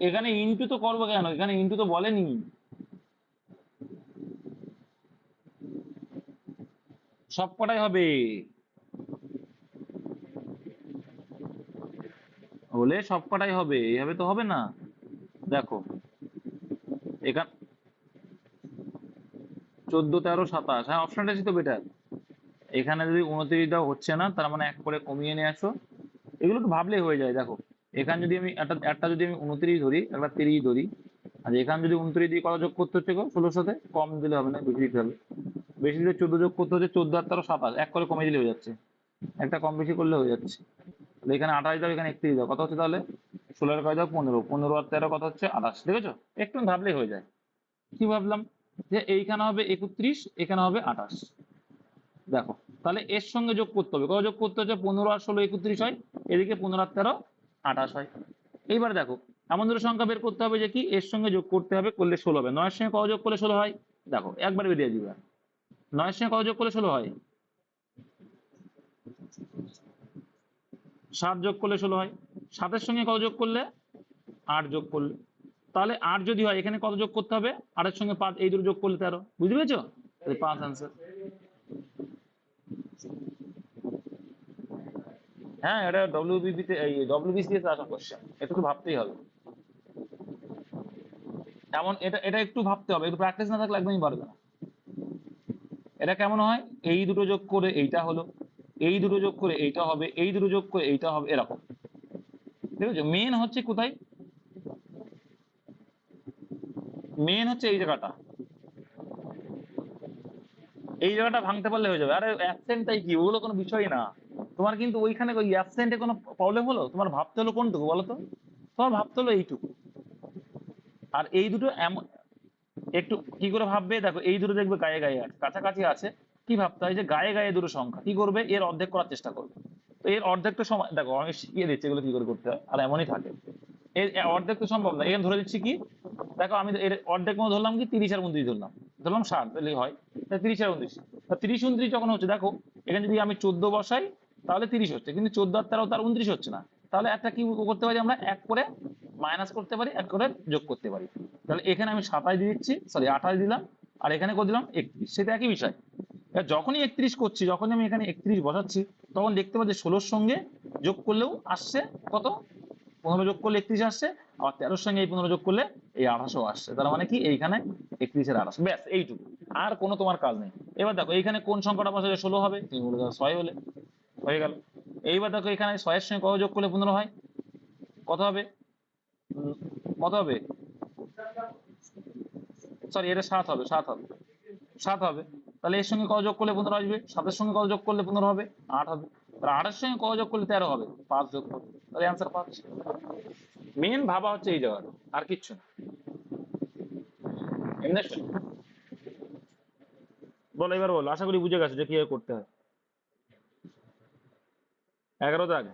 এখানে ইনটু তো করবো কেন, এখানে ইনটু তো বলেনি, সব কটাই হবে, হলে সব কটাই হবে, এইভাবে তো হবে না। দেখো এখানে 14, 13, 27, হ্যাঁ অপশনটা ছিল বেটার। এখানে যদি 29 দাও হচ্ছে না, তার মানে এক করে কমিয়ে নিয়ে আসো, এগুলো তো ভাবলেই হয়ে যায়। দেখো এখানে যদি আমি একটা একটা যদি আমি 29 ধরি, একটা 30 ধরি, আর এখানে যদি 29 দিয়ে কত যোগ করতে হচ্ছে গো 16 সাথে, কম দিলে হবে না, বেশি দিতে হবে। বেশি দিলে 14 যোগ করতে হচ্ছে, 14 আর 13, 27, এক করে কমিয়ে দিলে হয়ে যাচ্ছে, একটা কম বেশি করলে হয়ে যাচ্ছে। তাহলে এখানে 28 দাও, এখানে 31 দাও, কত হচ্ছে তাহলে 16 এর কয় দাও 15, 15 আর 13 কত হচ্ছে 28, দেখেছো একটু ভাবলেই হয়ে যায়। কি ভাবলাম, যে এইখানে হবে 31, এখানে হবে 28। দেখো তাহলে এর সঙ্গে যোগ করতে হবে, কত যোগ করতে হচ্ছে, 15 আর 16 31 হয়, এদিকে 15 আর 13 28 হয়। এইবার দেখো এমন দুটো সংখ্যা বের করতে হবে যে কি এর সঙ্গে যোগ করতে হবে, করলে 16 হবে। 9 এর সঙ্গে কত যোগ করলে 16 হয়, দেখো একবার বেরিয়ে দিবে। 9 এর সঙ্গে কত যোগ করলে 16 হয়, 7 যোগ করলে 16 হয়। 7 এর সঙ্গে কত যোগ করলে, 8 যোগ করলে, তাহলে 8 যদি হয় এখানে কত যোগ করতে হবে, 8 এর সঙ্গে 5, এই দুটো যোগ করলে 13, বুঝতে পেরেছো, তাহলে 5 আনসার। হ্যাঁ এটা ডব্লিউবিপি তে, এই ডব্লিউবিসিএস আসা কোশ্চেন, একটু ভাবতেই হবে। এমন এটা এটা একটু ভাবতে হবে, একটু প্র্যাকটিস না থাকলে একদমই পারবে না। এটা কেমন হয়, এই দুটো যোগ করে এইটা হলো, এই দুটো যোগ করে এইটা হবে, এই দুটো যোগ করে এইটা হবে, এরকম। ঠিক আছে, মেন হচ্ছে কোথায়, মেন হচ্ছে এই জায়গাটা, এই জায়গাটা ভাঙতে পারলে হয়ে যাবে। আরে অ্যাবসেন্টটাই কি, ওগুলো কোনো বিষয় না। তোমার কিন্তু ওইখানে ওই অ্যাবসেন্টে কোনো প্রবলেম হলো, তোমার ভাবতে হলো কোনটুকু বলো তো, তোমার ভাবতে হলো এইটুকু। আর এই দুটো এমন, একটু কি করে ভাববে, দেখো এই দুটো দেখবে গায়ে গায়ে আছে, কাছাকাছি আছে, কি ভাবতে হয় যে গায়ে গায়ে দুটো সংখ্যা, কি করবে এর অর্ধেক করার চেষ্টা করবে। তো এর অর্ধেক তো সময়, দেখো আমি শিখিয়ে দিচ্ছি এগুলো কি করে করতে হয়, আর এমনই থাকে। এর অর্ধেক তো সম্ভব না, এখানে ধরে দিচ্ছি কি, দেখো আমি এর অর্ধেক মতো ধরলাম কি 30 আর 29 ধরলাম, ধরলাম 60, তাহলে হয় 30 আর 29, 30 29 যখন হচ্ছে, দেখো এখানে যদি আমি 14 বসাই তাহলে 30 হচ্ছে, কিন্তু 14 আর 13 তার 29 হচ্ছে না। তাহলে একটা কি করতে পারি আমরা, এক করে মাইনাস করতে পারি, এক করে যোগ করতে পারি। তাহলে এখানে আমি 27 দিয়ে দিচ্ছি, সরি 28 দিলাম, আর এখানে করে দিলাম 31, সেটা একই বিষয়। এবার যখনই 31 করছি, যখনই আমি এখানে 31 বসাচ্ছি, তখন দেখতে পাচ্ছি 16 সঙ্গে যোগ করলেও আসছে কত, 15 যোগ করলে 31 আসছে, আবার 13 সঙ্গে এই 15 যোগ করলে এই 28ও আসছে। তার মানে কি এইখানে 31 এর 28, ব্যাস এইটুকু, আর কোনো তোমার কাজ নেই। এবার দেখো এইখানে কোন সংখ্যাটা বসালে 16 হবে, তুমি বলে দাও 6 হলে হয়ে গেল। এইবার দেখো এখানে 6 এর সঙ্গে কত যোগ করলে 15 হয়, কত হবে, কত হবে, সরি এটা 7 হবে, 7 হবে, 7 হবে। তাহলে এর সঙ্গে কত যোগ করলে 15 আসবে, 7 এর সঙ্গে কত যোগ করলে 15 হবে, 8 হবে। আর 8 এর সঙ্গে কত যোগ করলে 13 হবে, 5 যোগ করবে, তাহলে অ্যান্সার 5। মেন ভাবা হচ্ছে এই জায়গাটা, আর কিচ্ছু না। এমনি বলো, এবার বলো, আশা করি বুঝে গেছো যে কিভাবে করতে হয়। 11 দাগ,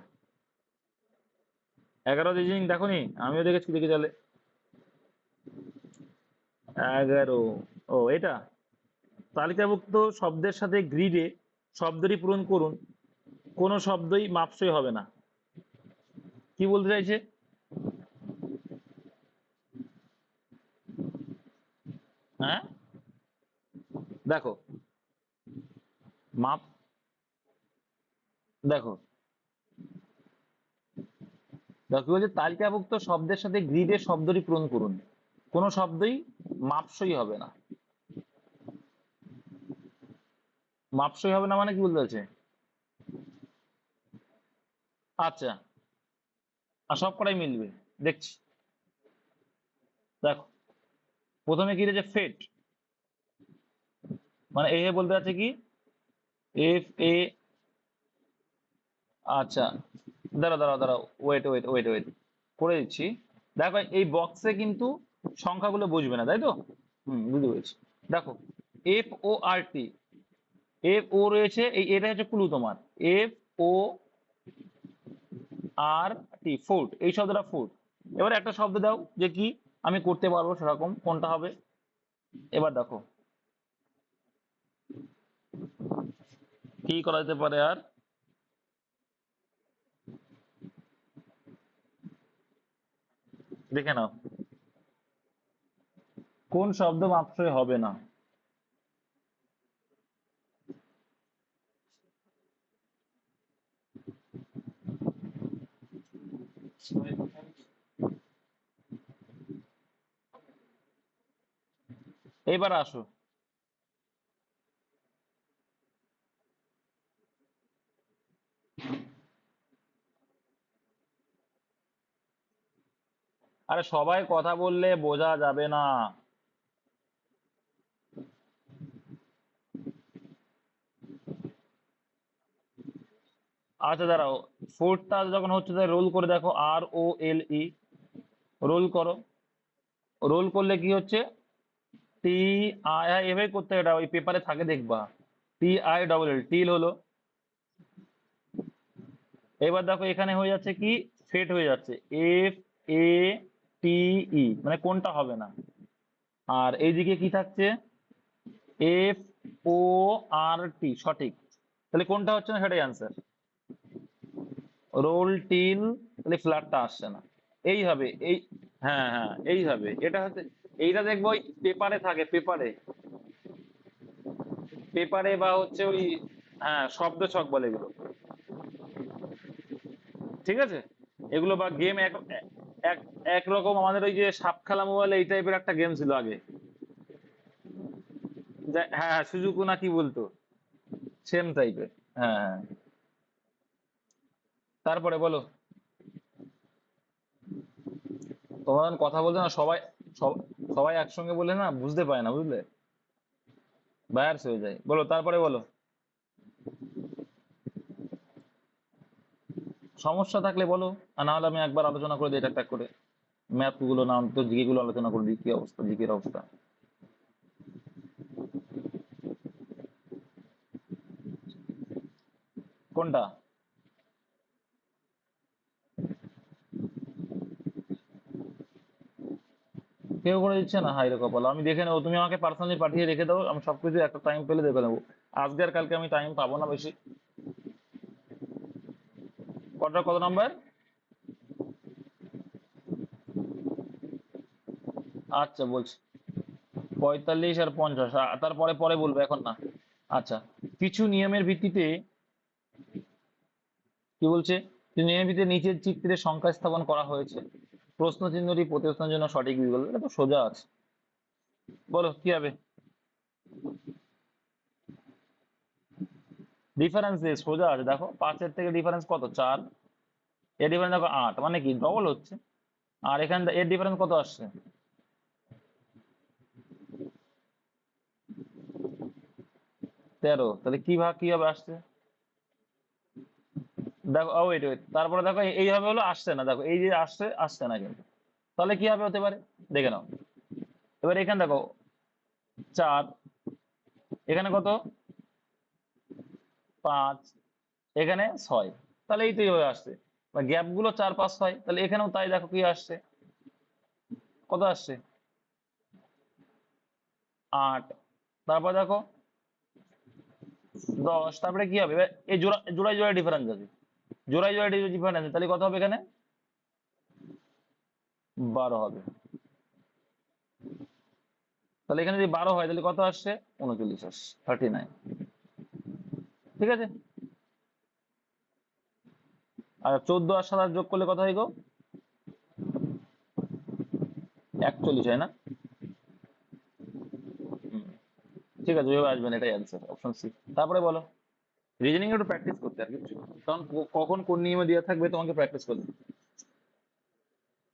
11 রিজনিং দেখো নি, আমিও দেখেছি, দেখি তাহলে 11, ও এটা, তালিকাভুক্ত শব্দের সাথে গ্রিডে শব্দটি পূরণ করুন, কোনো শব্দই মাপসই হবে না। কি বলতে চাইছে, হ্যাঁ দেখো মাপ, দেখো দেখো কি বলছে, তালিকাভুক্ত শব্দের সাথে গ্রিডে শব্দটি পূরণ করুন, কোনো শব্দই মাপসই হবে না। মাপসই হবে না মানে কি বলতে চাইছে, আচ্ছা, আর সব কটাই মিলবে, দেখছি। দেখো প্রথমে কি রয়েছে, ফেট, মানে এ বলতে আছে কি, এফ এ, আচ্ছা দাঁড়াও দাঁড়াও দাঁড়াও, ওয়েট ওয়েট ওয়েট ওয়েট, করে দিচ্ছি। দেখো এই বক্সে কিন্তু সংখ্যাগুলো বুঝবে না, তাই তো, বুঝতে পেরেছি। দেখো FORT, এফ ও রয়েছে, এই এটা হচ্ছে ক্লু তোমার, FORT, আর টি, ফুট, এই শব্দটা ফুট। এবার একটা শব্দ দাও যে কি আমি করতে পারবো সেরকম, কোনটা হবে? এবার দেখো কি করা যেতে পারে আর। দেখে নাও কোন শব্দ মাত্রই হবে না। এবার আসো, আরে সবাই কথা বললে বোঝা যাবে না। আচ্ছা দাঁড়াও, ফোরটা যখন হচ্ছে রোল করে দেখো, ROLE, রোল করো। রোল করলে কি হচ্ছে? TI, এভাবে করতে হবে, এটা ওই পেপারে থাকে দেখবা, TILL, টিল হলো। এবার দেখো এখানে হয়ে যাচ্ছে কি, ফেট হয়ে যাচ্ছে, FATE, মানে কোনটা হবে না। আর এইদিকে কি থাকছে? FORT, সঠিক। তাহলে কোনটা হচ্ছে না সেটাই অ্যান্সার, রোল টিল। তাহলে ফ্ল্যাটটা আসছে না। এইভাবে এই, হ্যাঁ হ্যাঁ এইভাবে এটা হচ্ছে, এইটা দেখবো ওই পেপারে থাকে, পেপারে, পেপারে বা হচ্ছে ওই, হ্যাঁ শব্দ ছক বলে এগুলো, ঠিক আছে। এগুলো বা গেম এক এক একরকম আমাদের ওই যে সাপ খেলা মোবাইল, এই টাইপের একটা গেম ছিল আগে, হ্যাঁ হ্যাঁ সুজুকু না কি বলতো, সেম টাইপের। হ্যাঁ হ্যাঁ। তারপরে বলো। তোমরা যখন কথা বলছো না, সবাই সবাই একসঙ্গে বলে না বুঝতে পারে না, বুঝলে, বায়ার্স হয়ে যায়। বলো তারপরে বলো। সমস্যা থাকলে বলো, আর না হলে আমি একবার আলোচনা করে দিই এটা একটা করে, ম্যাথ গুলো না তো জিকে গুলো আলোচনা করে দিই, কি অবস্থা জিকের অবস্থা। কোনটা? কেউ করে দিচ্ছে না, হাই রে কপাল, আমি দেখে নেবো, তুমি আমাকে পার্সোনালি পাঠিয়ে রেখে দাও, আমি সবকিছু একটা টাইম পেলে দেখে নেবো। আজকে আর কালকে আমি টাইম পাবো না বেশি। কত নাম্বার? আচ্ছা বলছি, 45 আর 50, তারপরে পরে বলবো, এখন না। আচ্ছা, কিছু নিয়মের ভিত্তিতে, কি বলছে, কিছু নিয়মের ভিত্তিতে নিচের চিত্রে সংখ্যা স্থাপন করা হয়েছে, প্রশ্ন চিহ্নটি প্রতিস্থানের জন্য সঠিক বিকল্প। এটা তো সোজা আছে, বলো কি হবে। ডিফারেন্স দিয়ে সোজা আছে, দেখো 5-এর থেকে ডিফারেন্স কত, 4, এর ডিফারেন্স দেখো 8, মানে কি ডবল হচ্ছে। আর এখানে এর ডিফারেন্স কত আসছে, 13, তাহলে কি ভাগ কি হবে আসছে। দেখো ওয়েট ওয়েট, তারপরে দেখো এইভাবে হলো আসছে না, দেখো এই যে আসছে, আসছে না কিন্তু, তাহলে কি হবে হতে পারে, দেখে নাও। এবার এখানে দেখো 4, এখানে কত, 5, এখানে 6, তাহলে এই তো এইভাবে আসছে, গ্যাপ গুলো 4, 5, 6, তাহলে এখানেও তাই, দেখো কি আসছে, কত আসছে, 8, তারপর দেখো 10, তারপরে কি হবে, এবার এই জোড়ায় জোড়ায় ডিফারেন্স আছে, জোড়ায় জোড়ায় ডিফারেন্স আছে, তাহলে কত হবে এখানে, 12 হবে। তাহলে এখানে যদি 12 হয় তাহলে কত আসছে, 39 আসছে, 39। ঠিক আছে। আর 14 আর 7 যোগ করলে কত হয় গো, 41 হয় না? হুম, ঠিক আছে, ওইভাবে আসবেন, এটাই অ্যান্সার, অপশন সি। তারপরে বলো। রিজনিং একটু প্র্যাকটিস করতে আর কিছু, কারণ কখন কোন নিয়মে দেওয়া থাকবে তোমাকে প্র্যাকটিস করতে,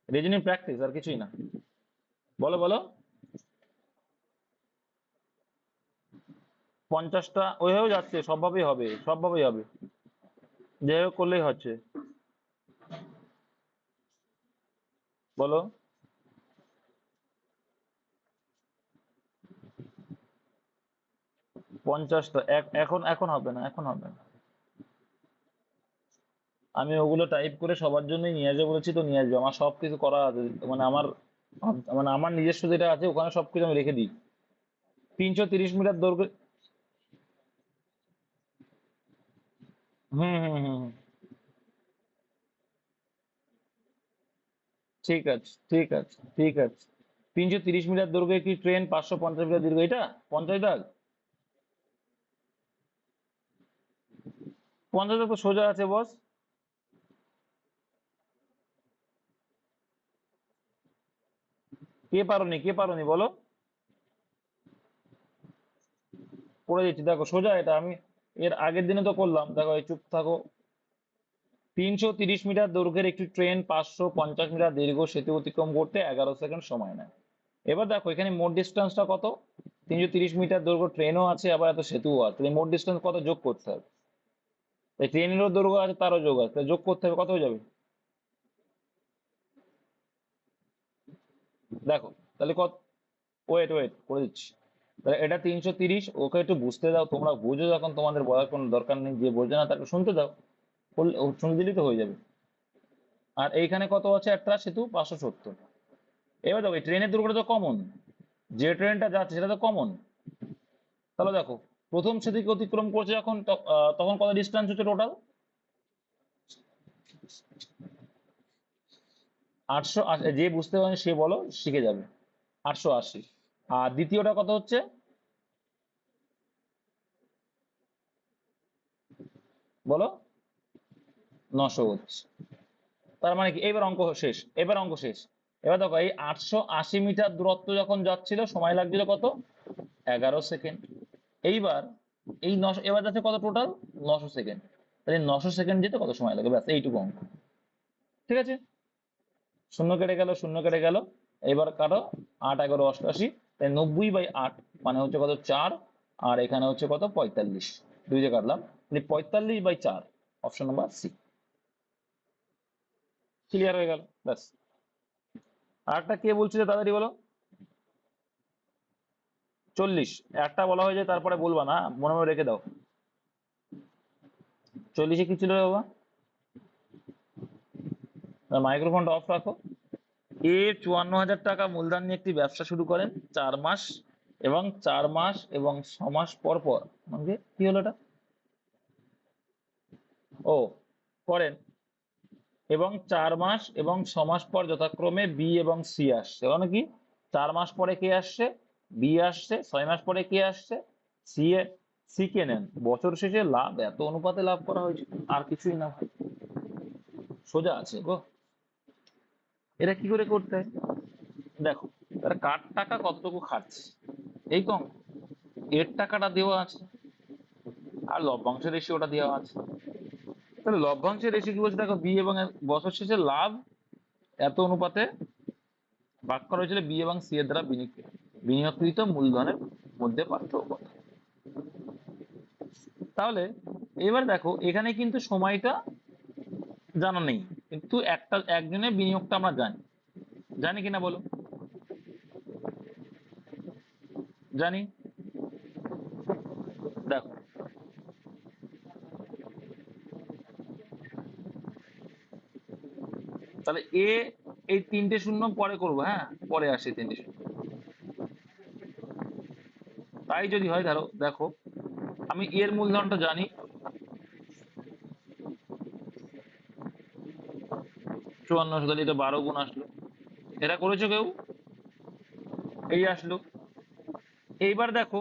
রিজনিং প্র্যাকটিস আর কিছুই না। বলো বলো। 50টা ওইভাবে যাচ্ছে, সবভাবেই হবে, সবভাবেই হবে, যাই হোক করলেই হচ্ছে। বলো। 50টা এখন এখন হবে না, এখন হবে না। আমি ওগুলো টাইপ করে সবার জন্যই নিয়ে আসবে বলেছি, তো নিয়ে আসবে। আমার সব কিছু করা আছে, মানে আমার মানে আমার নিজস্ব যেটা আছে ওখানে সবকিছু আমি রেখে দিই। 330 মিটার দৈর্ঘ্য। হুম হুম হুম হুম। ঠিক আছে ঠিক আছে ঠিক আছে। 330 মিটার দৈর্ঘ্যে কি ট্রেন, 550 মিটার দীর্ঘ, এটা 50 দাগ। 50 দাগ তো সোজা আছে বস। কে পারোনি বলো। করে দিচ্ছি, দেখো সোজা এটা আমি এর আগের দিনে তো করলাম, দেখো এই চুপ থাকো। 330 মিটার দৈর্ঘ্যের একটি ট্রেন 550 মিটার দীর্ঘ সেতু অতিক্রম করতে 11 সেকেন্ড সময় নেয়। এবার দেখো এখানে মোট ডিস্টেন্সটা কত। 330 মিটার দৈর্ঘ্য ট্রেনও আছে, আবার এত সেতুও আছে, তাহলে মোট ডিস্টেন্স কত যোগ করতে হবে। তাই ট্রেনেরও দৈর্ঘ্য আছে, তারও যোগ আছে, তাহলে যোগ করতে হবে, কত হয়ে যাবে দেখো। তাহলে কত, ওয়েট ওয়েট করে দিচ্ছি। তাহলে এটা 330, ওকে একটু বুঝতে দাও, তোমরা বুঝো যখন, তোমাদের বলার কোনো দরকার নেই, যে বোঝে না তাকে শুনতে দাও। ও শুনে দিলেই তো হয়ে যাবে। আর এইখানে কত আছে, একটা সেতু 570। এবার দেখো এই ট্রেনের দৈর্ঘ্যটা তো কমন, যে ট্রেনটা যাচ্ছে সেটা তো কমন। তাহলে দেখো প্রথম সেতুকে অতিক্রম করছে যখন, তখন কত ডিস্টেন্স হচ্ছে টোটাল, 880। যে বুঝতে পারেন সে বলো, শিখে যাবে। 880। আর দ্বিতীয়টা কত হচ্ছে, বলো। 900 হচ্ছে। তার মানে কি, এবার অঙ্ক শেষ, এবার অঙ্ক শেষ। এবার দেখো এই 880 মিটার দূরত্ব যখন যাচ্ছিল সময় লাগছিল কত, 11 সেকেন্ড। এইবার এই 900, এবার যাচ্ছে কত টোটাল, 900 সেকেন্ড। তাহলে 900 সেকেন্ড যেতে কত সময় লাগে, ব্যাস এইটুকু অঙ্ক। ঠিক আছে, শূন্য কেটে গেল, শূন্য কেটে গেল। এবার কাটো, 8 11 88, তাই 90/8 মানে হচ্ছে কত, 4। আর এখানে হচ্ছে কত, 45। দুই দিয়ে কাটলাম, তাহলে 45/4, অপশন নাম্বার সি। ক্লিয়ার হয়ে গেল, ব্যাস। আরেকটা কে বলছিল তাড়াতাড়ি বলো। 40। একটা বলা হয়ে যায় তারপরে বলবা না, মনে মনে রেখে দাও। 40-এ কি ছিল রে বাবা, মাইক্রোফোনটা অফ রাখো। এ 54,000 টাকা মূলধন নিয়ে একটি ব্যবসা শুরু করেন 4 মাস এবং 4 মাস এবং 6 মাস পর পর, মানে কি হলো এটা, ও করেন, এবং 4 মাস এবং 6 মাস পর যথাক্রমে বি এবং সি আসছে, মানে কি, 4 মাস পরে কে আসছে, বি আসছে, 6 মাস পরে কে আসছে, সি এ। সি কে নেন, বছর শেষে লাভ এত অনুপাতে লাভ করা হয়েছে, আর কিছুই না ভাই, সোজা আছে গো। এটা কি করে করতে হয়, দেখো, তারা কার টাকা কতটুকু খাচ্ছে, এই তো অঙ্ক। এর টাকাটা দেওয়া আছে, আর লভ্যাংশের রেশিওটা দেওয়া আছে। তাহলে লভ্যাংশের রেশিও কি বলছে, দেখো বি এবং বছর শেষে লাভ এত অনুপাতে ভাগ করা হয়েছিল বি এবং সি এর দ্বারা বিনিয়োগকৃত মূলধনের মধ্যে পার্থক্য। তাহলে এবার দেখো এখানে কিন্তু সময়টা জানা নেই, কিন্তু একটা একজনের বিনিয়োগটা আমরা জানি, জানি কিনা বলো, জানি। দেখো তাহলে এ, এই 3টে শূন্য পরে করবো, হ্যাঁ পরে আসে 3টে শূন্য। তাই যদি হয়, ধরো দেখো আমি এর মূলধনটা জানি, 54, তাহলে এটা 12 গুণ আসলো। এটা করেছো কেউ, এই আসলো। এইবার দেখো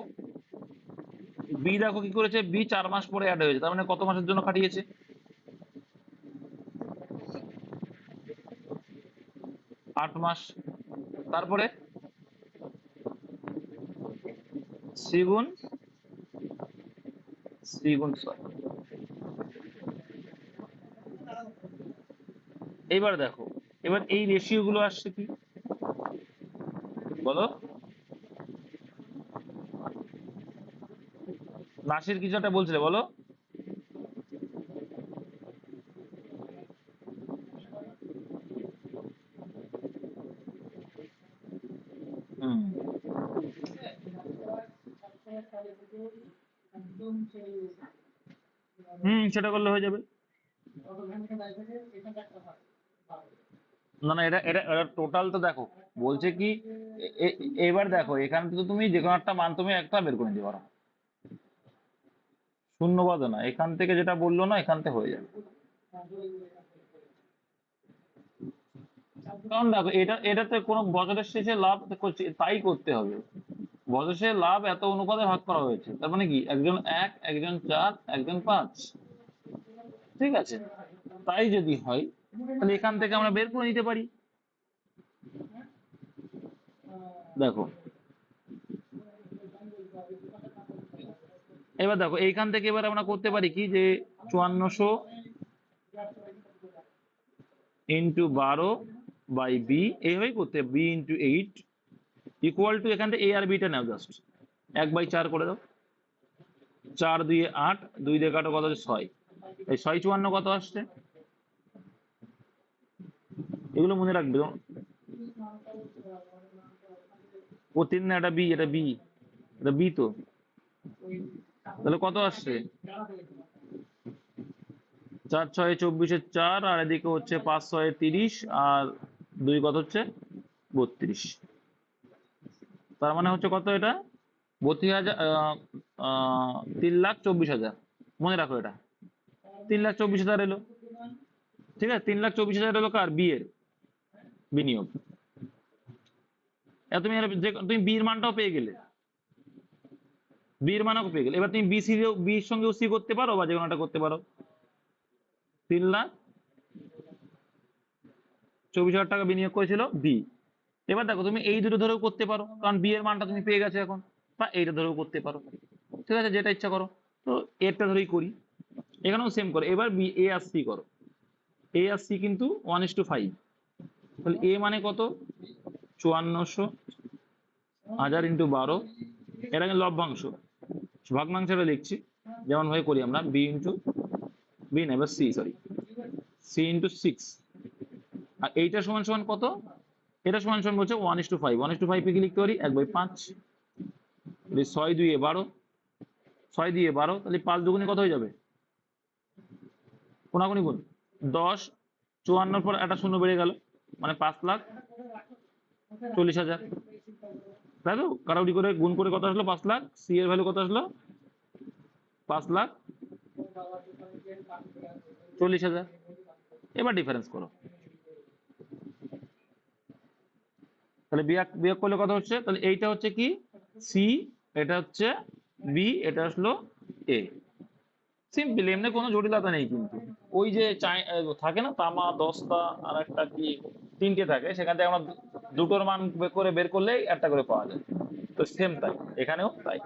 বি, দেখো কি করেছে, বি 4 মাস পরে অ্যাড হয়েছে, তার মানে কত মাসের জন্য খাটিয়েছে, 8 মাস। তারপরে সি গুণ, সি গুণ 6। এইবার দেখো, এবার এই রেশিও গুলো আসছে কি বলো, নাসির কিছু একটা বলছিলে বলো। হুম হুম, সেটা করলে হয়ে যাবে। না না, এটা এটা এটা টোটাল তো দেখো, বলছে কি এবার দেখো এখান থেকে তুমি যে কোনো একটা মান তুমি একটা বের করে নিতে পারো, শূন্যবাদ না, এখান থেকে যেটা বললো না এখান থেকে হয়ে যাবে। কারণ দেখো এটাতে কোনো বছরের শেষে লাভ তাই করতে হবে, বছরের শেষে লাভ এত অনুপাতে ভাগ করা হয়েছে, তার মানে কি একজন 1, একজন 4, একজন 5, ঠিক আছে? তাই যদি হয় তাহলে এখান থেকে আমরা বের করে নিতে পারি। দেখো এবার দেখো এইখান থেকে এবার আমরা করতে পারি কি যে 5400 ইন্টু 12/b, এইভাবেই করতে b ইন্টু 8 ইকুয়াল টু, এখান থেকে a আর b টা নাও, জাস্ট 1/4 করে দাও, 4 2 8, 2 দিয়ে কাটো কত হচ্ছে 6, এই 6 54 কত আসছে, এগুলো মনে রাখবে। ও 3 না, এটা বি, এটা বি, এটা বি তো, তাহলে কত আসছে 4 6 24 4, আর এদিকে হচ্ছে 5 6 30, আর 2 কত হচ্ছে 32, তার মানে হচ্ছে কত এটা 32,000, 3,24,000, মনে রাখো এটা 3,24,000 এলো, ঠিক আছে? 3,24,000 এলো কার, বি এর বিনিয়োগ। এবার তুমি বি এর মানটাও পেয়ে গেলে, বি এর মানও পেয়ে গেলে, এবার তুমি বি সি বি এর সঙ্গে সি করতে পারো বা যে কোনোটা করতে পারো। 3,24,000 টাকা বিনিয়োগ করেছিল বি। এবার দেখো তুমি এই দুটো ধরেও করতে পারো, কারণ বি এর মানটা তুমি পেয়ে গেছো এখন, বা এইটা ধরেও করতে পারো, ঠিক আছে? যেটা ইচ্ছা করো। তো এরটা ধরেই করি, এখানেও সেম করো। এবার বি এ আর সি করো, এ আর সি কিন্তু 1:5, তাহলে এ মানে কত 54,000 ইন্টু 12, এটা কিন্তু লভ্যাংশ, ভগ্নাংশটা লিখছি যেমন ভাবে করি আমরা, বি ইন্টু বি না, এবার সি, সরি, সি ইন্টু 6, আর এইটা সমান সমান কত, এটা সমান সমান বলছে 1:5, 1:5 কি লিখতে পারি 1/5, 6 2 12, 6 দিয়ে 12, তাহলে 5 দুগুণে কত হয়ে যাবে, কোনাকুনি গুণ 10, 54 পর একটা শূন্য বেড়ে গেল, মানে 5,40,000, তাই তো? কারাউরি করে গুণ করে কত আসলো 5 লাখ, সি এর ভ্যালু কত আসলো 5,40,000। এবার ডিফারেন্স করো, তাহলে বিয়োগ বিয়োগ করলে কত হচ্ছে, তাহলে এইটা হচ্ছে কি সি, এটা হচ্ছে বি, এটা আসলো এ। সিম্পল, এমনি কোনো জটিলতা নেই কিন্তু। ওই যে থাকে না তামা, দস্তা, আর একটা কি 3টে থাকে, সেখান থেকে আমরা দুটোর মান করে বের করলেই একটা করে পাওয়া যায়। তো সেম তাই এখানেও তাই।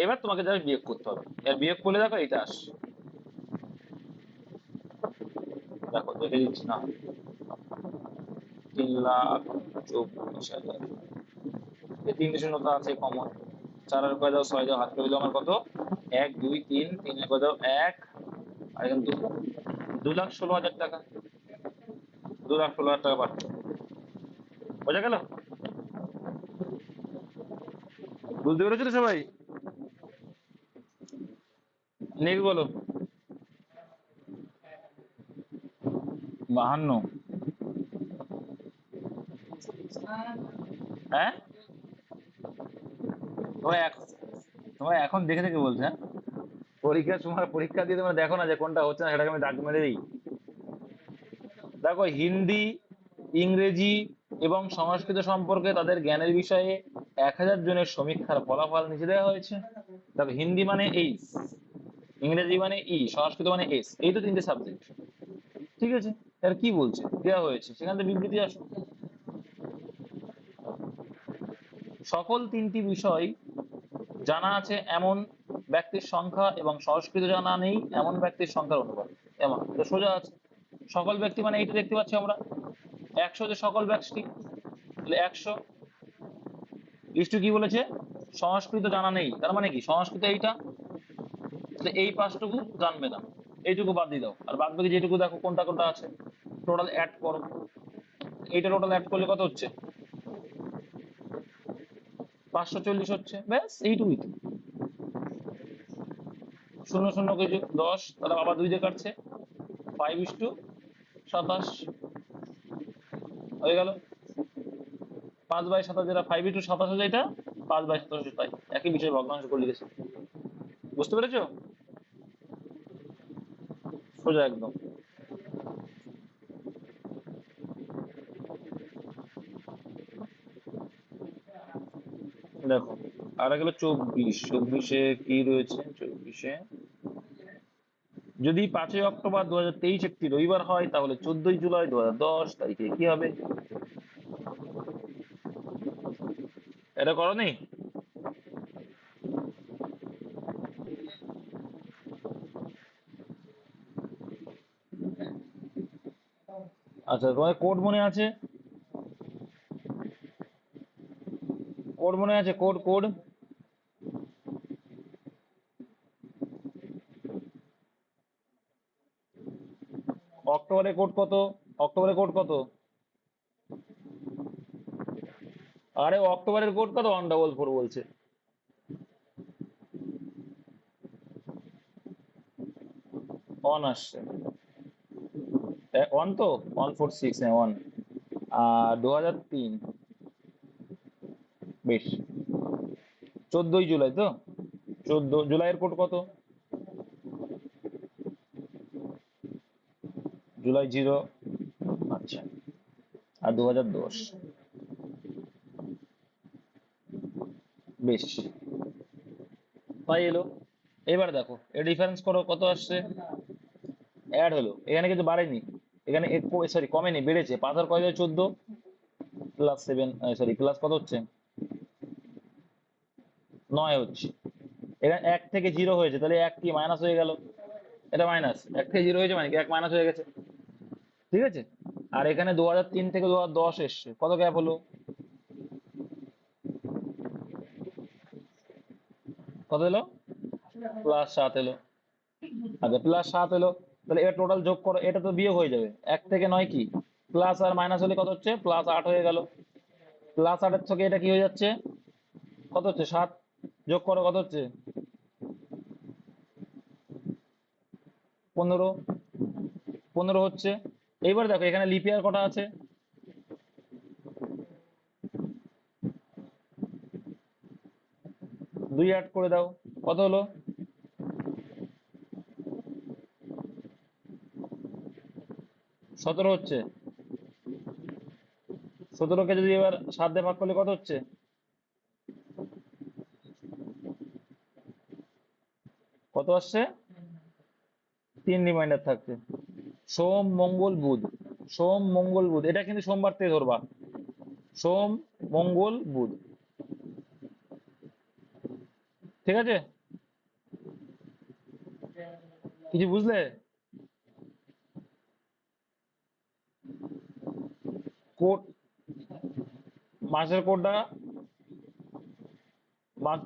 এবার তোমাকে জাস্ট বিয়োগ করতে হবে, এর বিয়োগ করলে দেখো এটা আসে, দেখো দেখে দিচ্ছি না, 3,24,000, এই 3টে শূন্যতা আছে কমন, 4 আর কয় দাও 6 দাও, হাত করে দাও আমার কত 1 2 3, 3 এর কয় দাও 1, আর এখানে 2,16,000 টাকা, 2,16,000 টাকা পাচ্ছ, বোঝা গেল? বুঝতে পেরেছো তো সবাই? নেক্সট বলো। 52, হ্যাঁ তোমার তোমার এখন দেখে দেখে বলছে, হ্যাঁ? পরীক্ষার সময় পরীক্ষা দিয়ে তোমরা দেখো না যে কোনটা হচ্ছে না, সেটাকে আমি দাগ মেরে দিই। দেখো হিন্দি, ইংরেজি এবং সংস্কৃত সম্পর্কে তাদের জ্ঞানের বিষয়ে 1,000 জনের সমীক্ষার ফলাফল নিচে দেওয়া হয়েছে। দেখো হিন্দি মানে এইচ, ইংরেজি মানে ই, সংস্কৃত মানে এস, এই তো 3টে সাবজেক্ট, ঠিক আছে? এর কি বলছে দেওয়া হয়েছে, সেখান থেকে বিবৃতি আসো। সকল 3টি বিষয় জানা আছে এমন ব্যক্তির সংখ্যা এবং সংস্কৃত জানা নেই এমন ব্যক্তির সংখ্যার অনুপাত, এমন তো সোজা আছে। সকল ব্যক্তি মানে এইটা দেখতে পাচ্ছি আমরা 100, যে সকল ব্যক্তি, তাহলে 100 ইস্টু কি বলেছে, সংস্কৃত জানা নেই, তার মানে কি সংস্কৃত এইটা, তাহলে এই 5টুকু জানবে না, এইটুকু বাদ দিয়ে দাও, আর বাদ বাকি যেটুকু দেখো কোনটা কোনটা আছে টোটাল অ্যাড করো, এইটা টোটাল অ্যাড করলে কত হচ্ছে 540 হচ্ছে, ব্যাস এইটুকুই তো। শূন্য শূন্য কিছু 10, তাহলে আবার 2 দিয়ে কাটছে, 5:27 হয়ে গেল। 5/27, যেটা 5:27 হয়ে যায়, এটা 5/27 তাই একই বিষয় ভগ্নাংশ করে লিখেছে। বুঝতে পেরেছো? সোজা একদম। দেখো আর গেল 24 কি রয়েছে 24 যদি 5ই অক্টোবর 2023 একটি রবিবার হয় তাহলে 14ই জুলাই 2010 তারিখে কি হবে? এটা করনি? আচ্ছা, তোমার কোড মনে আছে? কোড মনে আছে? কোড কোড অক্টোবরের কোড কত? অক্টোবরের কোড কত? আরে অক্টোবরের কোড কত? 144 বলছে। 1 আসছে। 1 তো 146, হ্যাঁ 1। আর 2003, বেশ। 14ই জুলাই তো? 14 জুলাইয়ের কোড কত? জুলাই 0। আচ্ছা, আর 2010, বেশ। তাই এলো। এবার দেখো এর ডিফারেন্স করো, কত আসছে? অ্যাড হলো, এখানে কিন্তু বাড়েনি, এখানে সরি কমেনি, বেড়েছে। 5 আর কয় যায়? 14 প্লাস 7, সরি প্লাস কত হচ্ছে? 9 হচ্ছে। এখানে 1 থেকে 0 হয়েছে, তাহলে 1 কি মাইনাস হয়ে গেল? এটা মাইনাস, 1 থেকে 0 হয়েছে মানে কি 1 মাইনাস হয়ে গেছে। ঠিক আছে। আর এখানে 2003 থেকে 2010 এসছে, কত গ্যাপ হলো? কত এলো? +7 এলো। আচ্ছা, +7 এলো, তাহলে এর টোটাল যোগ করো, এটা তো বিয়োগ হয়ে যাবে। 1 থেকে 9 কি প্লাস আর মাইনাস হলে কত হচ্ছে? +8 হয়ে গেল। +8 থেকে এটা কি হয়ে যাচ্ছে? কত হচ্ছে? 7। যোগ করো, কত হচ্ছে? 15। 15 হচ্ছে। এইবার দেখো এখানে লিপ ইয়ার কটা আছে? 2 অ্যাড করে দাও, কত হলো? 17 হচ্ছে। 17কে যদি এবার 7 দিয়ে ভাগ করলে কত হচ্ছে? কত আসছে? 3 রিমাইন্ডার থাকছে। সোম মঙ্গল বুধ, সোম মঙ্গল বুধ, এটা কিন্তু সোমবার থেকে ধরবা। সোম মঙ্গল বুধ, ঠিক আছে? কিছু বুঝলে? কোড, মাসের কোডটা, মাস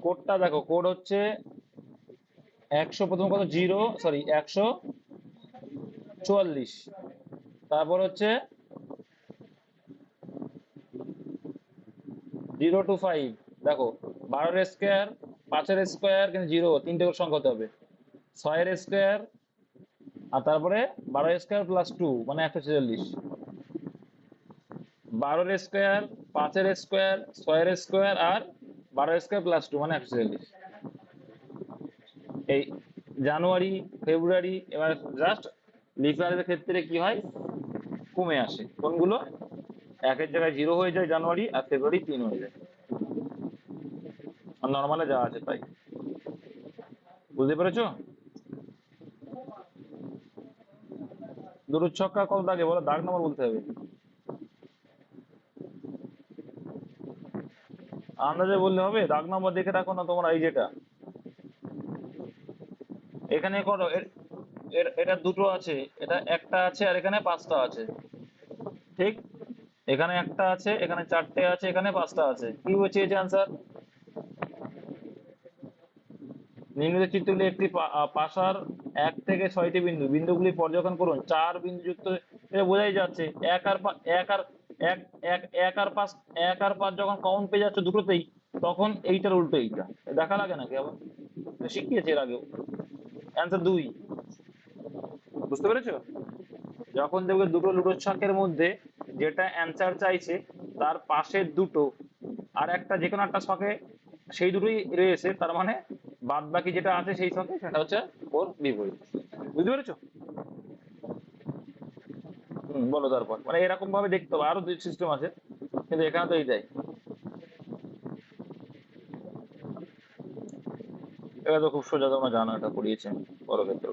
কোডটা দেখো, কোড হচ্ছে 100, প্রথম কত? 0, সরি 144, তারপর হচ্ছে 0 to 5। দেখো 12 স্কোয়ার, 5 স্কোয়ার কিন্তু 0, 3টে সংখ্যা হতে হবে। 6 স্কোয়ার, আর তারপরে 12 স্কোয়ার প্লাস 2 মানে 146। 12 স্কোয়ার, 5 স্কোয়ার, 6 স্কোয়ার আর 12 স্কোয়ার প্লাস 2 মানে 146। এই জানুয়ারি, ফেব্রুয়ারি, এবার জাস্ট লিপ ইয়ারের ক্ষেত্রে কি হয়? কমে আসে। কোনগুলো? 1-এর জায়গায় 0 হয়ে যায় জানুয়ারি, আর ফেব্রুয়ারি 3 হয়ে যায়। আর নর্মালে যা আছে তাই। বুঝতে পেরেছো? দুটো ছক্কা কত দাগে বলো, দাগ নম্বর বলতে হবে। আন্দাজে বললে হবে? দাগ নম্বর দেখে রাখো না তোমরা, এই যেটা এখানে করো, এটা দুটো আছে, এটা একটা আছে, আর এখানে 5টা আছে। ঠিক, এখানে একটা আছে, এখানে 4টে আছে, এখানে 5টা আছে। কি হচ্ছে এই যে আনসার? নিম্নের চিত্রগুলি একটি পাশার 1 থেকে 6টি বিন্দু, বিন্দুগুলি পর্যবেক্ষণ করুন। 4 বিন্দু যুক্ত, এটা বোঝাই যাচ্ছে। 1 আর 5 যখন কমন পেয়ে যাচ্ছে দুটোতেই, তখন এইটার উল্টো এইটা। দেখা লাগে নাকি আবার? শিখিয়েছে এর আগেও। অ্যান্সার 2। বুঝতে পেরেছো? যখন দেখবে দুটো লুডোর ছকের মধ্যে যেটা অ্যান্সার চাইছে তার পাশের দুটো আর একটা যে কোনো একটা ছকে সেই দুটোই রয়েছে, তার মানে বাদ বাকি যেটা আছে সেই ছকে সেটা হচ্ছে ওর বিপরীত। বুঝতে পেরেছো? বলো তারপর, মানে এরকম ভাবে দেখতে হবে, আরো দুই সিস্টেম আছে কিন্তু এখানে তো এইটাই। এটা তো খুব সোজা, তোমরা জানো, এটা পড়িয়েছি আমি বড় ক্ষেত্রে।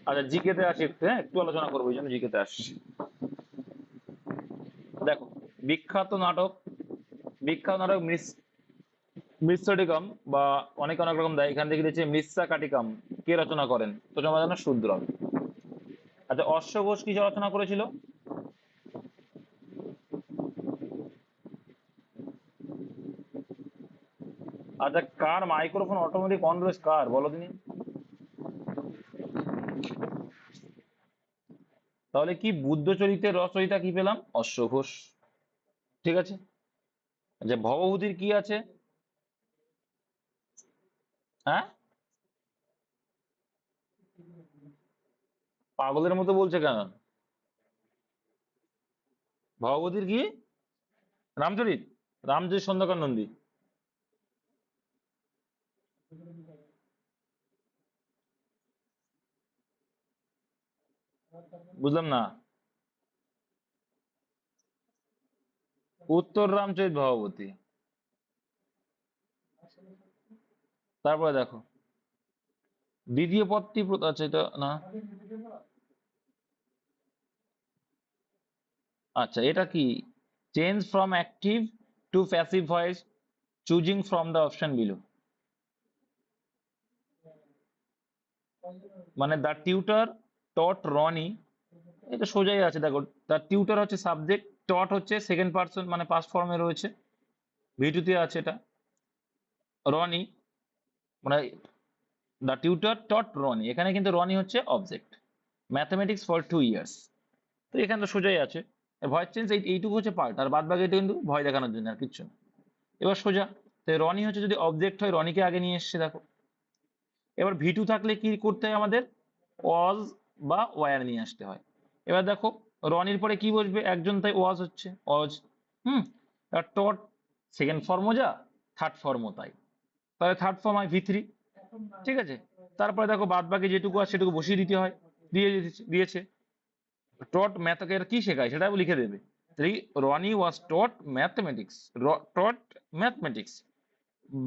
আচ্ছা, জিকে তে আসি একটু, হ্যাঁ একটু আলোচনা করবো, এই জন্য জিকে তে আসছি। দেখো, বিখ্যাত নাটক, বিখ্যাত নাটক মৃচ্ছটিকম বা অনেক অনেক রকম দেয়, এখান থেকে দিচ্ছে মৃচ্ছাকাটিকাম কে রচনা করেন? তো তোমরা জানো শূদ্রক। আচ্ছা, অশ্বঘোষ কি রচনা করেছিল? আচ্ছা, কার মাইক্রোফোন অটোমেটিক অন রয়েছে, কার বলো দিনি? তাহলে কি বুদ্ধচরিতের রচয়িতা কি পেলাম? অশ্বঘোষ। ঠিক আছে। আচ্ছা, ভবভূতির কি আছে? হ্যাঁ, পাগলের মতো বলছে কেন? ভবভূতির কি? রামচরিত, রামচরিত খন্দকার নন্দী। বুঝলাম না। উত্তর রামচরিত ভবভূতি। তারপরে দেখো, দ্বিতীয় পদটি আচ্ছা এটা না। আচ্ছা, এটা কি? Change from active to passive voice choosing from the option below. মানে দ্য টিউটর টট রনি, এটা সোজাই আছে। দেখো, দ্য টিউটর হচ্ছে সাবজেক্ট, টট হচ্ছে সেকেন্ড পার্সন মানে পাস্ট ফর্মে রয়েছে, ভিটুতে আছে এটা। রনি মানে দ্য টিউটর টট রনি, এখানে কিন্তু রনি হচ্ছে অবজেক্ট। ম্যাথমেটিক্স ফর 2 ইয়ার্স, তো এখানে তো সোজাই আছে। ভয়েস চেঞ্জ এইটুকু হচ্ছে পার্ট, আর বাদ বাকি এটা কিন্তু ভয় দেখানোর জন্য, আর কিচ্ছু না। এবার সোজা, তো রনি হচ্ছে যদি অবজেক্ট হয়, রনিকে আগে নিয়ে এসছে দেখো। এবার ভিটু থাকলে কি করতে হয় আমাদের? ওয়াজ বা ওয়ার নিয়ে আসতে হয়। এবার দেখো, রনির পরে কি বসবে? একজন, তাই ওয়াজ হচ্ছে ওয়াজ। হুম। আর টট সেকেন্ড ফর্মও যা, থার্ড ফর্মও তাই, তাহলে থার্ড ফর্ম হয় ভি3। ঠিক আছে। তারপরে দেখো বাদ বাকি যেটুকু আছে সেটুকু বসিয়ে দিতে হয়, দিয়েছে। টট ম্যাথকের কি শেখায় সেটা লিখে দেবে। Ronnie was taught mathematics, taught mathematics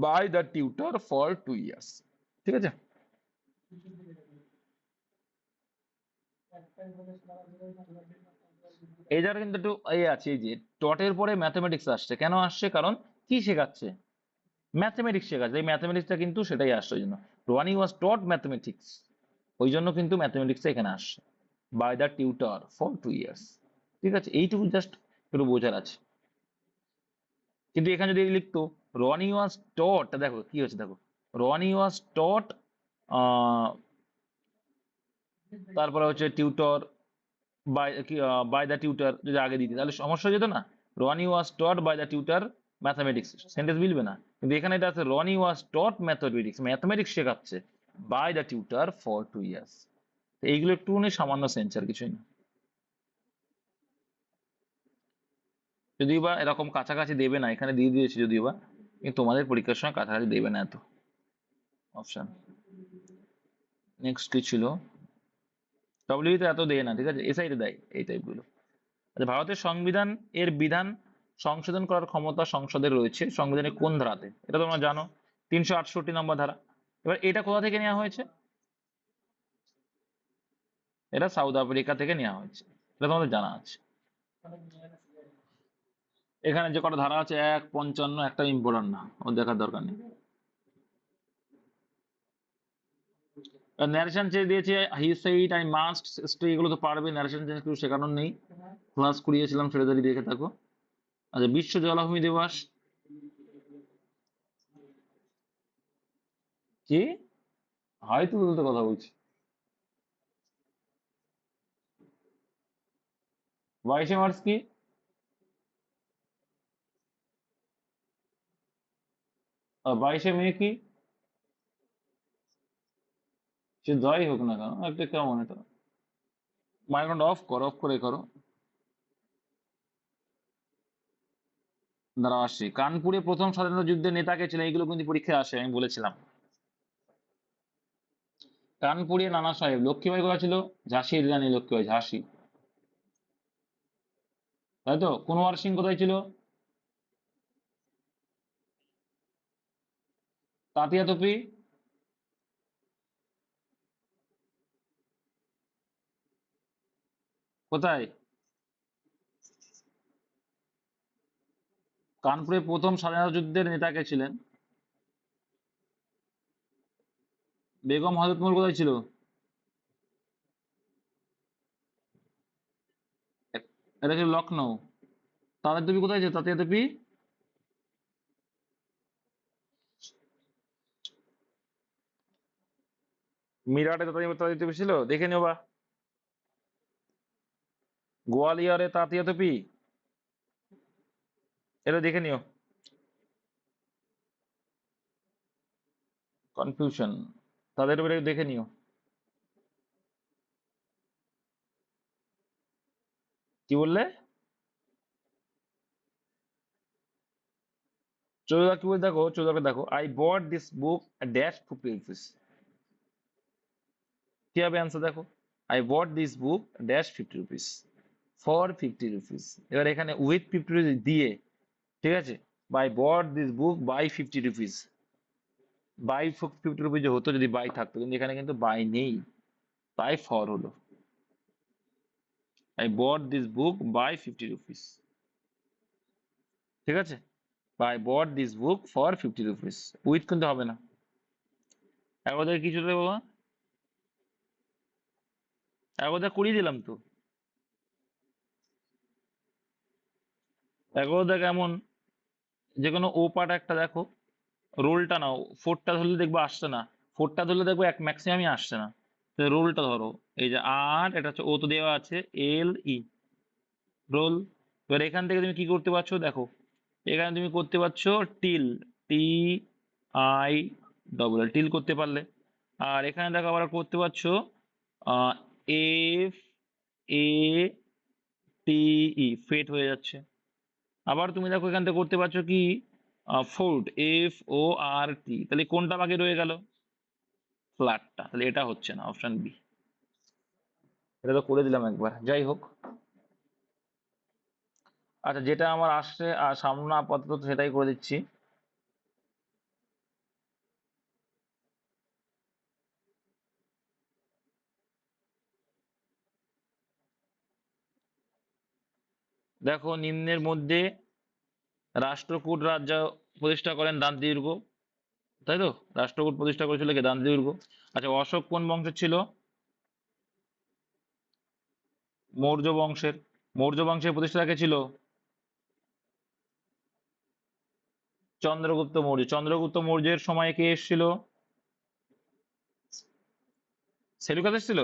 by the tutor for 2 years. ঠিক আছে। এই যার কিন্তু একটু এই আছে, এই যে টটের পরে ম্যাথমেটিক্স আসছে, কেন আসছে? কারণ কি শেখাচ্ছে? ম্যাথমেটিক্স শেখাচ্ছে, এই ম্যাথমেটিক্সটা কিন্তু সেটাই আসছে, ওই জন্য রনি ওয়াজ টট ম্যাথমেটিক্স, ওই জন্য কিন্তু ম্যাথমেটিক্সটা এখানে আসছে, by the tutor for 2 years. ঠিক আছে, এইটুকু জাস্ট একটু বোঝার আছে। কিন্তু এখানে যদি লিখতো রনি ওয়াজ টট, দেখো কি হচ্ছে, দেখো রনি ওয়াজ টট, তারপরে হচ্ছে tutor by by the tutor, যদি আগে দিতে তাহলে সমস্যা হয়ে যেত না। Ronnie was taught by the tutor mathematics, sentence মিলবে না। কিন্তু এখানে এটা আছে Ronnie was taught mathematics, mathematics শেখাচ্ছে by the tutor for 2 years. এইগুলো একটুখানি সামান্য সেন্স, আর কিছুই না। যদিও বা এরকম কাছাকাছি দেবে না, এখানে দিয়ে দিয়েছে যদিও বা, কিন্তু তোমাদের পরীক্ষার সময় কাছাকাছি দেবে না এত অপশন। নেক্সট কি ছিল? ডব্লিউতে এত দেয় না, ঠিক আছে, এসআইতে দেয় এই টাইপগুলো। আচ্ছা, ভারতের সংবিধান এর বিধান সংশোধন করার ক্ষমতা সংসদের রয়েছে সংবিধানের কোন ধারাতে? এটা তোমরা জানো, 368 নম্বর ধারা। এবার এটা কোথা থেকে নেওয়া হয়েছে? এটা সাউথ আফ্রিকা থেকে নেওয়া হয়েছে, এটা তোমাদের জানা আছে। এখানে যে কটা ধারা আছে, 1, 55, একটা ইম্পর্টেন্ট না, ও দেখার দরকার নেই। ন্যারেশন চেঞ্জ দিয়েছে, he said I must stay, এগুলো তো পারবে, ন্যারেশন চেঞ্জ কিছু শেখানোর নেই, ক্লাস করিয়েছিলাম, সেটা যদি দেখে থাকো। আচ্ছা, বিশ্ব জলাভূমি দিবস কি? হয়তো বলতে কথা বলছি। 22শে মার্চ কি? আর 22শে মে কি? সে যাই হোক না কেন, একটা কেমন এটা। মাইক্রোফোনটা অফ করো, অফ করে করো। দাঁড়াও আসছি। কানপুরে প্রথম স্বাধীনতা যুদ্ধের নেতা কে ছিলেন, এইগুলো কিন্তু পরীক্ষায় আসে, আমি বলেছিলাম। কানপুরে নানা সাহেব। লক্ষ্মীবাই কোথায় ছিল? ঝাঁসির রানী লক্ষ্মীবাই, ঝাঁসি। তাই তো। কুনওয়ার সিং কোথায় ছিল? তাতিয়া তোপি। কোথায়? কানপুরে প্রথম স্বাধীনতা যুদ্ধের নেতা কে ছিলেন? বেগম হজরত মহল কোথায় ছিল? এটা ছিল লখনৌ। তাদের টুপি কোথায় ছিল, তাতিয়া টুপি? মিরাটে তাতিয়া তাতিয়া টুপি ছিল, দেখে নিও বা। গোয়ালিয়রে তাতিয়া টুপি, এটা দেখে নিও। কনফিউশন, তাদের টুপিটা দেখে নিও। কি বললে? চৌদা কি বলে দেখো, চৌদাকে দেখো। I bought this book dash 50 rupees। কি হবে অ্যান্সার দেখো। I bought this book dash 50 rupees, for 50 rupees। এবার এখানে উইথ 50 rupees দিয়ে, ঠিক আছে। By bought this book by 50 rupees। By 50 rupees হতো যদি বাই থাকতো, কিন্তু এখানে কিন্তু বাই নেই, তাই ফর হলো। I bought this book by 50 rupees, ঠিক আছে। By bought this book for 50 rupees, with কিন্তু হবে না। একবার কিছু দেবো, একবার করিয়ে দিলাম তো। একবার দেখ এমন, যে কোনো ও পার্ট একটা দেখো, রোলটা নাও। ফোরটা ধরলে দেখবো আসছে না, ফোরটা ধরলে দেখবো এক ম্যাক্সিমামই আসছে না। তো রোলটা ধরো। এই যে আর এটা হচ্ছে, ও তো দেওয়া আছে এল ই, রোল। এবার এখান থেকে তুমি কি করতে পারছো দেখো, এখানে তুমি করতে পারছো till, T I double L, till করতে পারলে। আর এখানে দেখো আবার করতে পারছো এফ এ টি ই, ফেট হয়ে যাচ্ছে। আবার তুমি দেখো এখান থেকে করতে পারছো কি, ফোর্ট, এফ ও আর টি, তাহলে কোনটা বাকি রয়ে গেল? ফ্ল্যাটটা। তাহলে এটা হচ্ছে না, অপশন বি। এটা তো করে দিলাম একবার, যাই হোক। আচ্ছা, যেটা আমার আসছে আর সামনে আপাতত সেটাই করে দিচ্ছি। দেখো, নিম্নের মধ্যে রাষ্ট্রকূট রাজ্য প্রতিষ্ঠা করেন দান্তি দুর্গ, তাই তো। রাষ্ট্রকূট প্রতিষ্ঠা করেছিল কে? দান্তি দুর্গ। আচ্ছা, অশোক কোন বংশের ছিল? মৌর্য বংশের। মৌর্য বংশের প্রতিষ্ঠাতা কে ছিল? চন্দ্রগুপ্ত মৌর্য। চন্দ্রগুপ্ত মৌর্যের সময় কে এসেছিল? সেলুকাস এসেছিল।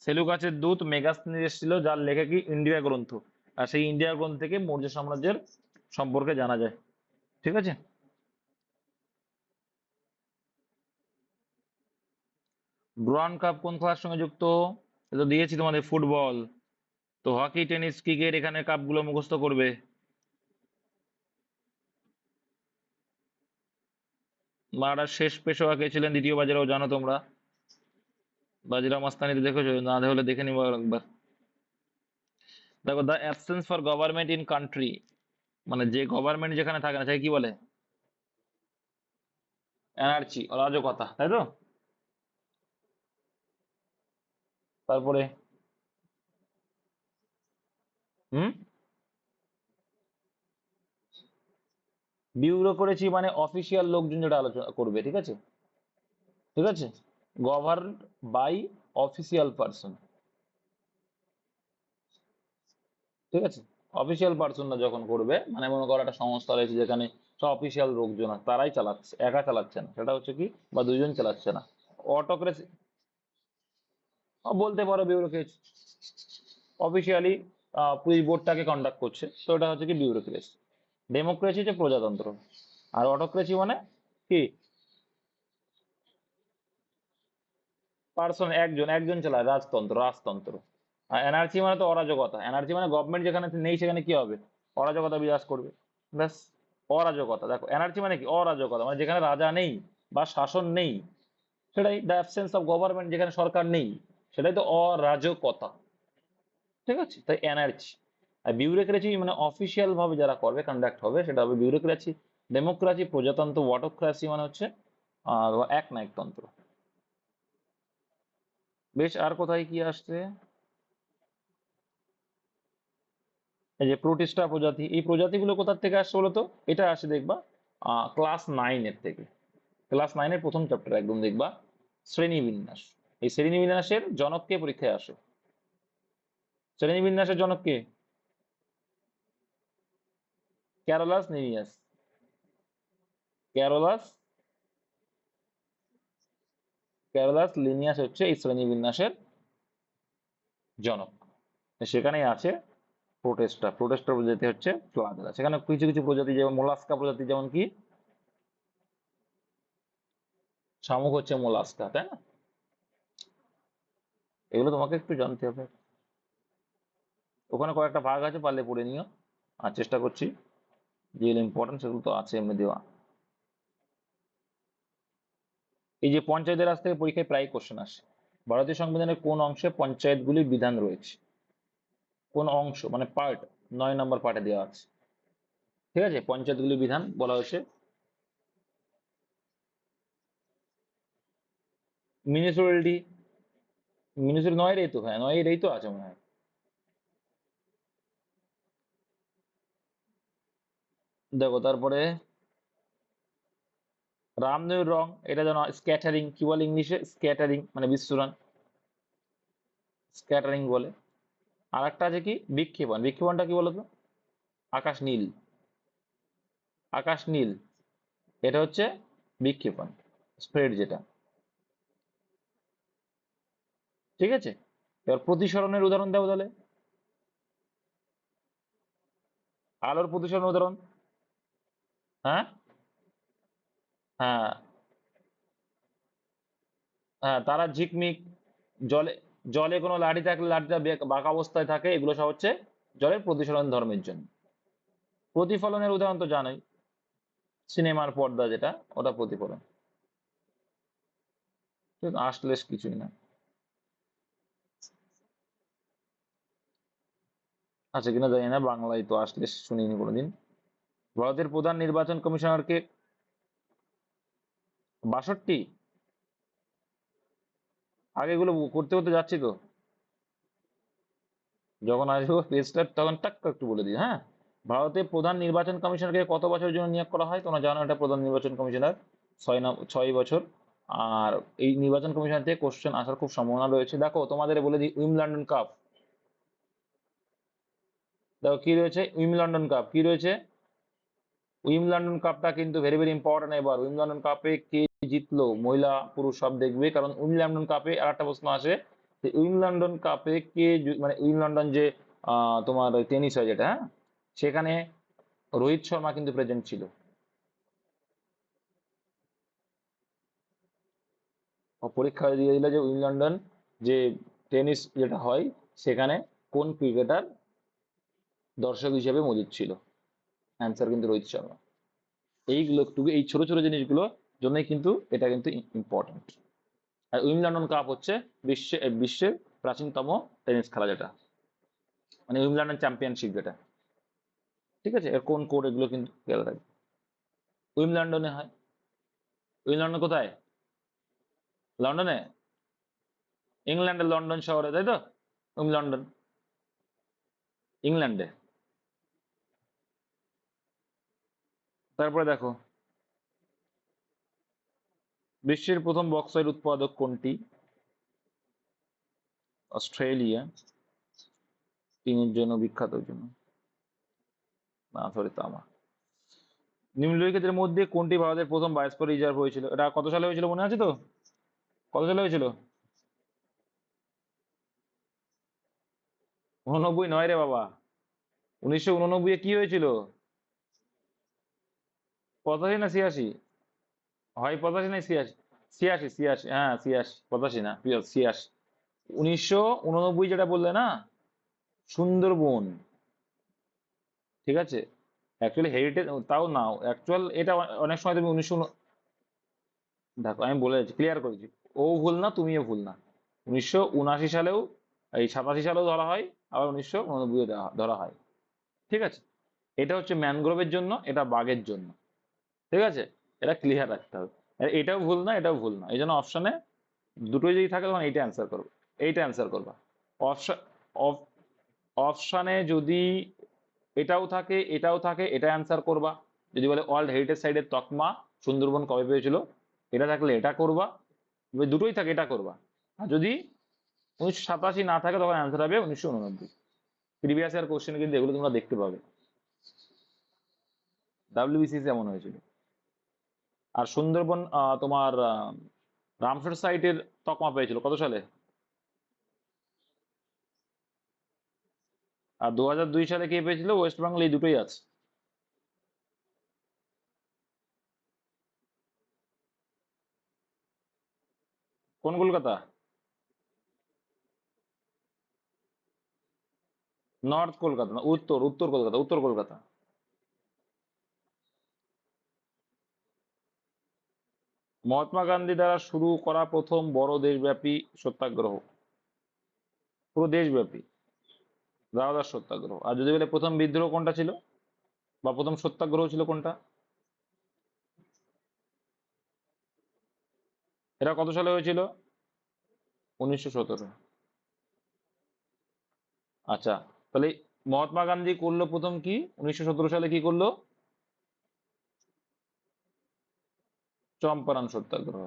সেলুকাসের দূত মেগাস্তিনিস এসেছিল, যার লেখা কি ইন্ডিয়া গ্রন্থ। আর সেই ইন্ডিয়া গ্রন্থ থেকে মৌর্য সাম্রাজ্যের সম্পর্কে জানা যায়, ঠিক আছে। ডুরান্ড কাপ কোন খেলার সঙ্গে যুক্ত? এটা তো দিয়েছি তোমাদের, ফুটবল। তো হকি, টেনিস, ক্রিকেট, এখানে কাপগুলো মুখস্থ করবে। মারাঠার শেষ পেশোয়া কে ছিলেন? দ্বিতীয় বাজিরাও, জানো তোমরা। বাজিরাও মাস্তানি দেখেছো? না হলে দেখে নিবো একবার। দেখো, the absence for government in country, মানে যে গভর্নমেন্ট যেখানে থাকে না, তাই কি বলে? অ্যানার্চি, অরাজকতা, তাই তো। তারপরে হুম, বিউরোক্রেসি মানে অফিসিয়াল লোকজন যেটা আলোচনা করবে, ঠিক আছে। ঠিক আছে। গভর্ন বাই অফিসিয়াল পার্সন, ঠিক আছে। অফিসিয়াল পার্সনরা যখন করবে, মানে মনে করো একটা সংস্থা রয়েছে যেখানে সব অফিসিয়াল লোকজন আছে, তারাই চালাচ্ছে, একা চালাচ্ছে না, সেটা হচ্ছে কি, বা দুইজন চালাচ্ছে না। অটোক্রেসি বলতে পারো, বিউরোক্রেসি অফিসিয়ালি পুলিশ বোর্ডটাকে কন্ডাক্ট করছে, তো এটা হচ্ছে কি বিউরোক্রেসি। ডেমোক্রেসি হচ্ছে প্রজাতন্ত্র, আর অটোক্রেসি মানে কি? পার্সন, একজন একজন চালায়, রাজতন্ত্র, রাজতন্ত্র। আর এনআরসি মানে তো অরাজকতা, এনআরসি মানে গভর্নমেন্ট যেখানে নেই সেখানে কি হবে? অরাজকতা বিরাজ করবে। ব্যাস, অরাজকতা। দেখো এনআরসি মানে কি? অরাজকতা মানে যেখানে রাজা নেই বা শাসন নেই, সেটাই দ্য অ্যাবসেন্স অফ গভর্নমেন্ট, যেখানে সরকার নেই, সেটাই তো অরাজকতা। ঠিক আছে, তাই এনআরসি। আর বিউরোক্রেসি মানে অফিসিয়াল ভাবে যারা করবে, কন্ডাক্ট হবে, সেটা হবে বিউরোক্রেসি। ডেমোক্রেসি প্রজাতন্ত্র, অটোক্রাসি মানে হচ্ছে একনায়কতন্ত্র। বেশ, আর কোথায় কি আসছে? এই যে প্রোটিস্টা প্রজাতি, এই প্রজাতিগুলো কোথা থেকে আসছে বলতো? এটা আসে দেখবা ক্লাস 9-এর থেকে। ক্লাস 9-এর প্রথম চ্যাপ্টার একদম দেখবা শ্রেণীবিন্যাস। এই শ্রেণীবিন্যাসের জনক কে পরীক্ষায় আসে? শ্রেণীবিন্যাসের জনক কে? Carolus Linnaeus. Carolus Carolus Linnaeus হচ্ছে এই শ্রেণীবিন্যাসের জনক। সেখানেই আছে প্রোটেস্টা। প্রোটেস্টা প্রজাতি হচ্ছে ফ্লাজেলা। সেখানে কিছু কিছু প্রজাতি, যেমন মোলাস্কা প্রজাতি, যেমন কি শামুক হচ্ছে মোলাস্কা, তাই না? এগুলো তোমাকে একটু জানতে হবে। ওখানে কয়েকটা ভাগ আছে, পারলে পড়ে নিও। আর চেষ্টা করছি যেগুলো ইম্পর্টেন্ট সেগুলো তো আছে এমনি দেওয়া। এই যে পঞ্চায়েতের রাজ থেকে পরীক্ষায় প্রায় কোশ্চেন আসে। ভারতীয় সংবিধানের কোন অংশে পঞ্চায়েতগুলির বিধান রয়েছে? কোন অংশ মানে পার্ট? 9 নম্বর পার্টে দেওয়া আছে। ঠিক আছে, পঞ্চায়েতগুলির বিধান বলা হয়েছে মিউনিসিপ্যালিটি। মিউনিসিপ্যালিটি 9-এরই তো, হ্যাঁ 9-এরই তো আছে মনে হয়। দেখো তারপরে রামদেবের রং, এটা যেন স্ক্যাটারিং, কি বলে ইংলিশে? স্ক্যাটারিং মানে বিস্ফোরণ, স্ক্যাটারিং বলে। আর একটা আছে কি বিক্ষেপণ। বিক্ষেপণটা কি বলতো? আকাশ নীল। আকাশ নীল, এটা হচ্ছে বিক্ষেপণ, স্প্রেড যেটা। ঠিক আছে, এবার প্রতিসরণের উদাহরণ দাও তাহলে। আলোর প্রতিসরণের উদাহরণ। হ্যাঁ, হ্যাঁ, হ্যাঁ, তারা ঝিকমিক। জলে, জলে কোনো লাঠি থাকলে লাঠিটা বাঁকা অবস্থায় থাকে, এগুলো সব হচ্ছে জলের প্রতিসরণ ধর্মের জন্য। প্রতিফলনের উদাহরণ তো জানোই, সিনেমার পর্দা যেটা, ওটা প্রতিফলন। ঠিক, আসলেস কিছুই না। আছে কিনা জানি না, বাংলায় তো আসলেস শুনিনি কোনোদিন। ভারতের প্রধান নির্বাচন কমিশনারকে? 62। আগে এগুলো করতে করতে যাচ্ছি তো, যখন আসবো পেজটা তখন টাক করে একটু বলে দিই। হ্যাঁ, ভারতের প্রধান নির্বাচন কমিশনারকে কত বছরের জন্য নিয়োগ করা হয়? তোমরা জানো এটা, প্রধান নির্বাচন কমিশনার 6 বছর। আর এই নির্বাচন কমিশনার থেকে কোশ্চেন আসার খুব সম্ভাবনা রয়েছে। দেখো তোমাদের বলে দিই, উইম্বলডন কাপ। দেখো কি রয়েছে, উইম্বলডন কাপ কি রয়েছে? উইম্বলডন কাপটা কিন্তু ভেরি ভেরি ইম্পর্টেন্ট। এবার উইম্বলডন কাপে কে জিতলো, মহিলা পুরুষ সব দেখবে, কারণ উইম্বলডন কাপে আর একটা প্রশ্ন আসে যে উইম্বলডন কাপে কে মানে উইম্বলডন যে তোমার টেনিস হয় যেটা, হ্যাঁ, সেখানে রোহিত শর্মা কিন্তু প্রেজেন্ট ছিল। ও পরীক্ষা দিয়ে দিল যে উইম্বলডন যে টেনিস যেটা হয়, সেখানে কোন ক্রিকেটার দর্শক হিসেবে মজুদ ছিল? অ্যান্সার কিন্তু রোহিত শর্মা। এইগুলো একটু, এই ছোট ছোট জিনিসগুলো জন্যই কিন্তু এটা কিন্তু ইম্পর্টেন্ট। আর উইম্বলডন কাপ হচ্ছে বিশ্বের প্রাচীনতম টেনিস খেলা যেটা, মানে উইম্বলডন চ্যাম্পিয়নশিপ যেটা। ঠিক আছে, এর কোন কোড, এগুলো কিন্তু খেয়াল রাখবে। উইম্বলডনে হয়। উইম্বলডন কোথায়? লন্ডনে? ইংল্যান্ডের লন্ডন শহরে, তাই তো? উইম্বলডন ইংল্যান্ডে। তারপরে দেখো, বিশ্বের প্রথম বক্সাইট উৎপাদক কোনটি? অস্ট্রেলিয়া। টিনের জন্য বিখ্যাত জন্য, না সরি তামা। নিম্নলিখিতের মধ্যে কোনটি ভারতের প্রথম বায়োস্ফিয়ার রিজার্ভ হয়েছিল? এটা কত সালে হয়েছিল মনে আছে তো? কত সালে হয়েছিল? 89 নয় রে বাবা, 1989-এ কি হয়েছিল? 85 না 86? হয় 85 না 86? 86, 86, হ্যাঁ 86, 85 না 86। 1989 যেটা বললে না, সুন্দরবন, ঠিক আছে। অ্যাকচুয়ালি হেরিটেজ তাও নাও অ্যাকচুয়াল এটা অনেক সময় তুমি 1900, দেখো আমি বলে যাচ্ছি, ক্লিয়ার করেছি। ও ভুল না, তুমিও ভুল না। 1979 সালেও, এই 87 সালেও ধরা হয়, আবার 1989 ধরা হয়, ঠিক আছে। এটা হচ্ছে ম্যানগ্রোভের জন্য, এটা বাঘের জন্য, ঠিক আছে। এটা ক্লিয়ার রাখতে হবে। আর এটাও ভুল না, এটাও ভুল না, এই জন্য অপশনে দুটোই যদি থাকে তখন এইটা অ্যান্সার করবে, এইটা অ্যান্সার করবা। অপশন, অপশানে যদি এটাও থাকে এটাও থাকে, এটা অ্যান্সার করবা। যদি বলে ওয়ার্ল্ড হেরিটেজ সাইটের তকমা সুন্দরবন কবে পেয়েছিল, এটা থাকলে এটা করবা। যদি দুটোই থাকে এটা করবা। আর যদি 1987 না থাকে তখন অ্যান্সার হবে 1989। প্রিভিয়াস ইয়ার কোশ্চেন কিন্তু এগুলো তোমরা দেখতে পাবে, ডাব্লিউবিসিএস এমন হয়েছিল। আর সুন্দরবন তোমার রামসর সাইটের তকমা পেয়েছিল কত সালে? আর 2002 সালে কে পেয়েছিল? ওয়েস্ট বেঙ্গল, এই দুটোই আছে। কোন কলকাতা? নর্থ কলকাতা না, উত্তর, উত্তর কলকাতা, উত্তর কলকাতা। মহাত্মা গান্ধী দ্বারা শুরু করা প্রথম বড় দেশব্যাপী সত্যাগ্রহ, পুরো দেশব্যাপী, দাওদার সত্যাগ্রহ। আর যদি বলে প্রথম বিদ্রোহ কোনটা ছিল, বা প্রথম সত্যাগ্রহ ছিল কোনটা? এটা কত সালে হয়েছিল? 1917। আচ্ছা, তাহলে মহাত্মা গান্ধী করলো প্রথম কি 1917 সালে, কি করলো? চম্পারণ সত্যাগ্রহ।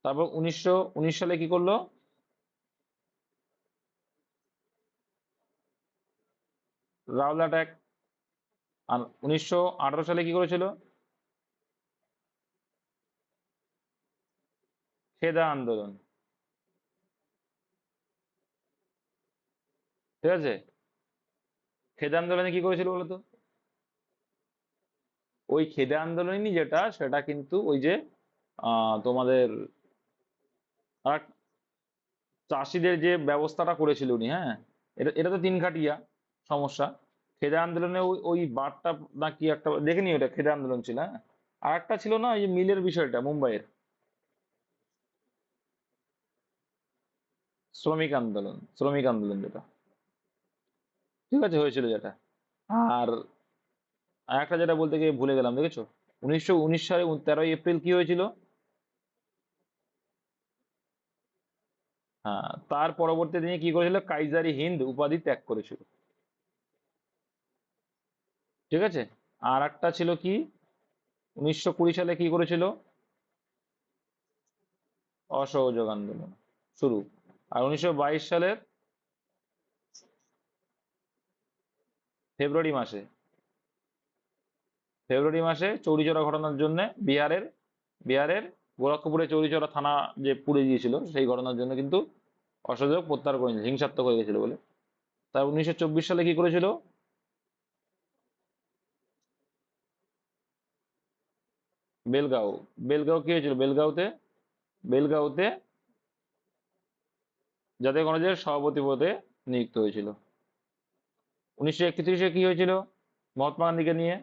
তারপর 1919 সালে কি করলো? Rowlatt act. আর 1918 সালে কি করেছিল? খেদা আন্দোলন, ঠিক আছে। খেদা আন্দোলনে কি করেছিল বলতো? ওই খেদা আন্দোলনই যেটা, সেটা কিন্তু ওই যে তোমাদের আর চাষিদের যে ব্যবস্থাটা করেছিল উনি, হ্যাঁ। এটা এটা তো তিনঘাটিয়া সমস্যা। খেদা আন্দোলনে ওই ওই বারটা না কি একটা দেখেনি, ওটা খেদা আন্দোলন ছিল, হ্যাঁ। আর একটা ছিল না, ওই যে মিলের বিষয়টা, মুম্বাইয়ের শ্রমিক আন্দোলন, শ্রমিক আন্দোলন যেটা, ঠিক আছে, হয়েছিল যেটা। আর একটা যেটা বলতে গিয়ে ভুলে গেলাম, দেখেছো? 1919 সালে 13ই এপ্রিল কি হয়েছিল? হ্যাঁ, তার পরবর্তী দিনে কি করেছিল? কাইজারি হিন্দ উপাধি ত্যাগ করেছিল, ঠিক আছে। আর একটা ছিল কি, 1920 সালে কি করেছিল? অসহযোগ আন্দোলন শুরু। আর 1922 সালের ফেব্রুয়ারি মাসে, ফেব্রুয়ারি মাসে চৌরিচৌরা ঘটনার জন্য বিহারের, বিহারের গোরক্ষপুরে চৌরিচৌরা থানা যে পুড়ে গিয়েছিল, সেই ঘটনার জন্য কিন্তু অসহযোগ প্রত্যাহার করে নিয়েছিল, হিংসাত্মক হয়ে গেছিল বলে। তার 1924 সালে কি করেছিল? বেলগাঁও। বেলগাঁও কি হয়েছিল বেলগাঁওতে? বেলগাঁওতে জাতীয় কংগ্রেসের সভাপতি পদে নিযুক্ত হয়েছিল। 1931-এ কি হয়েছিল মহাত্মা গান্ধীকে নিয়ে?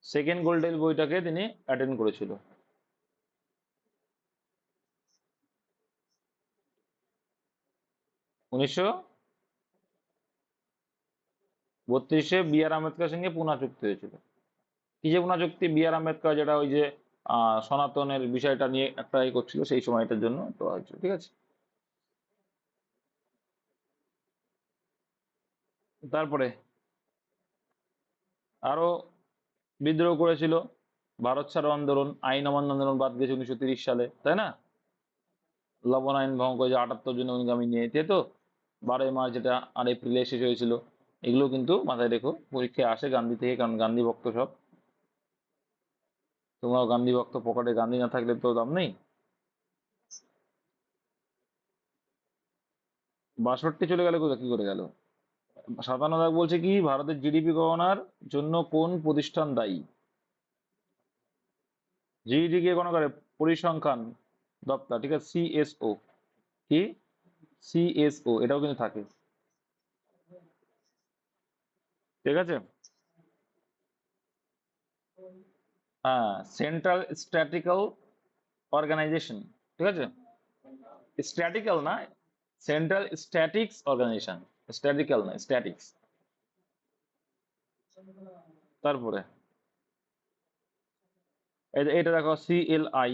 সেকেন্ড গোল্ডেন বইটাকে তিনি অ্যাটেন্ড করেছিল। 1932-এ বি আর আম্বেদকরের সঙ্গে পুনা চুক্তি হয়েছিল। কি যে পুনা চুক্তি? বি আর আম্বেদকর যেটা ওই যে সনাতনের বিষয়টা নিয়ে একটা করছিল, সেই সময়টার জন্য তো হয়েছিল, ঠিক আছে। তারপরে আরো বিদ্রোহ করেছিল, ভারত ছাড়ো আন্দোলন, আইন অমান্য আন্দোলন বাদ গেছে 1930 সালে, তাই না? লবণ আইন ভঙ্গ করেছে 78 জন অনুগামী নিয়ে, তাই তো। 12ই মার্চ যেটা, আর এপ্রিলে শেষ হয়েছিল। এগুলো কিন্তু মাথায় রেখো, পরীক্ষায় আসে গান্ধী থেকে, কারণ গান্ধী ভক্ত সব। তোমরাও গান্ধী ভক্ত, পকেটে গান্ধী না থাকলে তো দাম নেই। 62 চলে গেল কোথায়, কি করে গেল? 57 বলছে কি ভারতের জিডিপি গণনার জন্য কোন প্রতিষ্ঠান দায়ী? জিডিপি কে গণনা করে পরিসংখ্যান দপ্তর, ঠিক আছে, সিএসও। কি? সিএসও, এটাও কিন্তু থাকে, ঠিক আছে। হ্যাঁ, সেন্ট্রাল স্ট্যাটিক্যাল অর্গানাইজেশন, ঠিক আছে। স্ট্যাটিক্যাল না, সেন্ট্রাল স্ট্যাটিক্স অর্গানাইজেশন, স্ট্যাটিক্যাল না, স্ট্যাটিক্স। তারপরে এটা দেখো সিএলআই,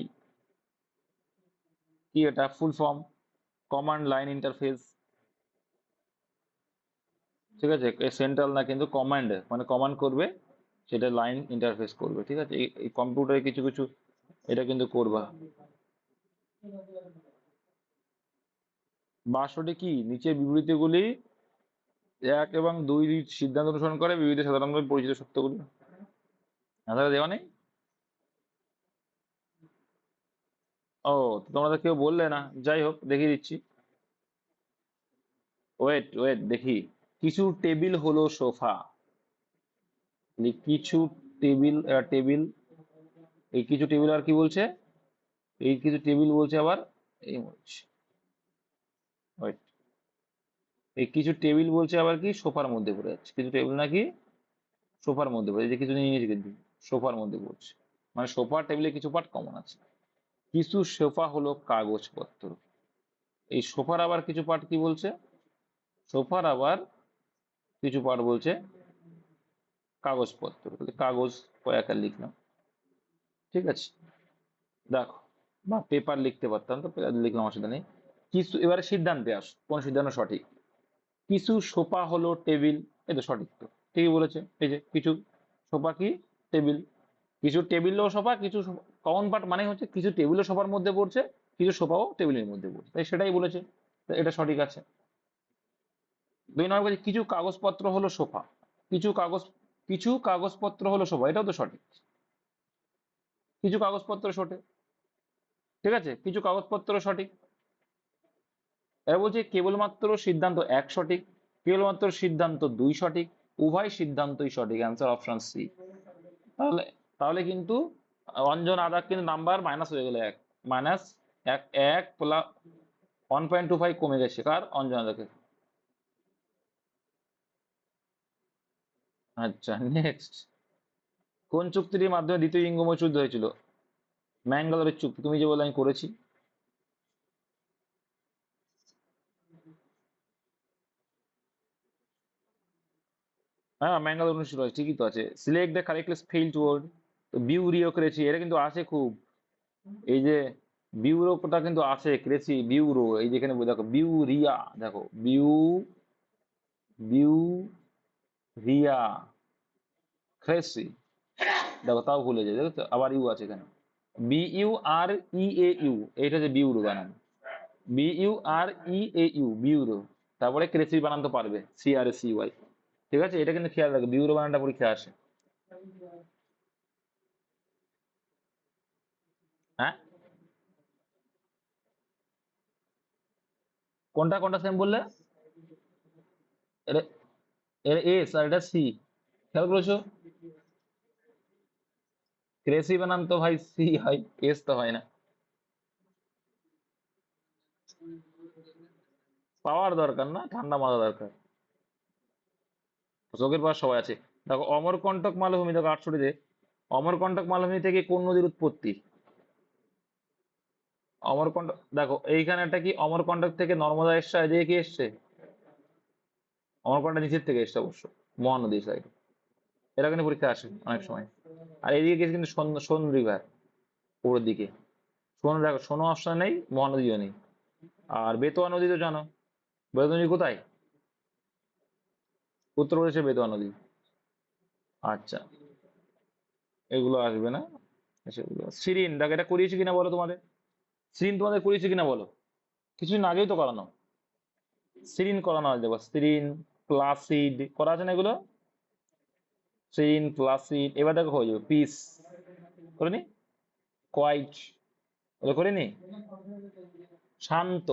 কি এটা full form? Command line interface, ঠিক আছে। সেন্ট্রাল না কিন্তু কমান্ড, মানে কমান্ড করবে, সেটা লাইন ইন্টারফেস করবে, ঠিক আছে। এই কম্পিউটারে কিছু কিছু এটা কিন্তু করবা। 62 কি নিচে বিবৃতিগুলি 1 এবং 2 সিদ্ধান্ত অনুসরণ করে বিবৃতি সাধারণভাবে পরিচিত সত্যগুলি আধারে দেওয়া নেই। ও, তোমরা তো কেউ বললে না, যাই হোক দেখিয়ে দিচ্ছি। ওয়েট ওয়েট দেখি। কিছু টেবিল হলো সোফা, কিছু টেবিল, টেবিল, এই কিছু টেবিল আর কি বলছে, এই কিছু টেবিল বলছে আবার, এই বলছে, ওয়েট, এই কিছু টেবিল বলছে আবার কি সোফার মধ্যে পড়ে যাচ্ছে, কিছু টেবিল নাকি সোফার মধ্যে পড়ে, এই যে কিছু নিয়ে নিয়েছে কিন্তু সোফার মধ্যে পড়ছে, মানে সোফা টেবিলে কিছু পার্ট কমন আছে। কিছু সোফা হলো কাগজপত্র, এই সোফার আবার কিছু পার্ট কি বলছে, সোফার আবার কিছু পার্ট বলছে কাগজপত্র, তাহলে কাগজ কয়েকার লিখলাম, ঠিক আছে। দেখো, বা পেপার লিখতে পারতাম, তো পেপার লিখলাম, অসুবিধা নেই। কিছু, এবারে সিদ্ধান্তে আস, কোন সিদ্ধান্ত সঠিক। কিছু সোফা হলো টেবিল, এই তো সঠিক, তো ঠিকই বলেছে, এই যে কিছু সোফা কি টেবিল, কিছু টেবিলও সোফা, কিছু কমন পার্ট মানে হচ্ছে কিছু টেবিলও সোফার মধ্যে পড়ছে, কিছু সোফাও টেবিলের মধ্যে পড়ছে, তাই সেটাই বলেছে, তো এটা সঠিক আছে। 2 নম্বর বলছে কিছু কাগজপত্র হলো সোফা, কিছু কাগজ, কিছু কাগজপত্র হলো সোফা, এটাও তো সঠিক, কিছু কাগজপত্র সঠিক, ঠিক আছে, কিছু কাগজপত্র সঠিক। এরা বলছে কেবলমাত্র সিদ্ধান্ত 1 সঠিক, কেবলমাত্র সিদ্ধান্ত 2 সঠিক, উভয় সিদ্ধান্তই সঠিক, অ্যান্সার অপশন সি। তাহলে, তাহলে কিন্তু অঞ্জন আদার কিন্তু নাম্বার মাইনাস হয়ে গেল 1, মাইনাস 1, 1 প্লাস 1.25 কমে গেছে কার, অঞ্জন আদাকে। আচ্ছা, নেক্সট। কোন চুক্তির মাধ্যমে দ্বিতীয় ইঙ্গময় যুদ্ধ হয়েছিল? ম্যাঙ্গালোরের চুক্তি, তুমি যে বললে আমি করেছি। হ্যাঁ, ম্যাঙ্গালোর অনুষ্ঠিত হয়, ঠিকই তো আছে। Select the correctly spelled word, তো বিউরিও করেছি, এটা কিন্তু আছে খুব, এই যে বিউরোটা কিন্তু আছে, ক্রেসি বিউরো, এই যেখানে দেখো বিউরিয়া, দেখো বিউরিয়া, ক্রেসি, দেখো তাও ভুলে যায়, দেখো তো, আবার ইউ আছে এখানে, BUREAU, এইটা হচ্ছে বিউরো বানান, BUREAU বিউরো, তারপরে ক্রেসি বানান তো পারবে, CRACY, ঠিক আছে, এটা কিন্তু খেয়াল রাখো, বিউরো বানানটা পরীক্ষা আসে। হ্যাঁ, কোনটা কোনটা সেম বললে? এটা, এটা এস আর এটা সি, খেয়াল করেছো? ক্রেসি বানান তো ভাই সি হয়, এস তো হয় না। পাওয়ার দরকার না, ঠান্ডা মাথা দরকার, চোখের পাওয়ার সবাই আছে। দেখো অমরকণ্টক মালভূমি, দেখো 68-তে, অমরকণ্টক মালভূমি থেকে কোন নদীর উৎপত্তি? অমরকণ্টক, দেখো এইখানে একটা কি, অমরকণ্টক থেকে নর্মদা এসছে, এদিকে কি এসছে? অমরকণ্টক নিচের থেকে এসছে অবশ্য, মহানদী সাইড, এটা কিন্তু পরীক্ষা আসে অনেক সময়। আর এদিকে গেছে কিন্তু সোন, সোন রিভার, পুরোর দিকে, সোন, দেখো সোনো অপশন নেই, মহানদীও নেই। আর বেতোয়া নদী তো জানো, বেতোয়া নদী কোথায়? উত্তরপ্রদেশের বেতোয়া নদী। আচ্ছা, এগুলো আসবে না, সেগুলো সিরিন, দেখো এটা করিয়েছি কিনা বলো তোমাদের, সিরিন তোমাদের করিয়েছি কিনা বলো, কিছুদিন আগেই তো করানো, সিরিন করানো হয়, দেখো সিরিন, প্লাসিড করা আছে না এগুলো, সিরিন প্লাসিড, এবার দেখো হয়ে যাবে পিস, করিনি, কোয়াইট, ওগুলো করিনি, শান্ত,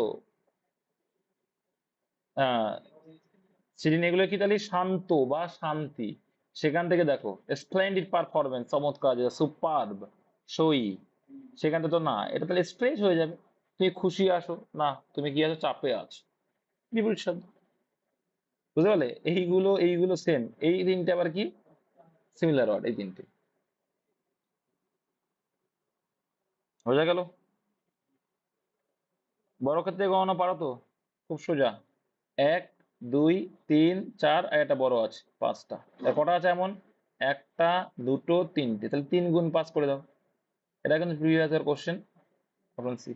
সিরিন এগুলো কি তাহলে শান্ত বা শান্তি। সেখান থেকে দেখো স্প্লেন্ডিড পারফরমেন্স, চমৎকার, সুপারব, সই, সেখান থেকে তো না, এটা তাহলে স্ট্রেস হয়ে যাবে। তুমি খুশি আসো না, তুমি কি আছো, চাপে আছো, বিপরীত শব্দ। বুঝতে পারলে? এইগুলো এইগুলো সেম, এই তিনটে আবার কি সিমিলার ওয়ার্ড, এই তিনটে। বোঝা গেল? বড় ক্ষেত্রে গণনা পারো তো? খুব সোজা। 1 2 3 4 আর একটা বড় আছে, 5টা। কটা আছে এমন? 1টা 2টো 3টে, তাহলে 3 গুণ 5 করে দাও। এটা কিন্তু previous year question, option C.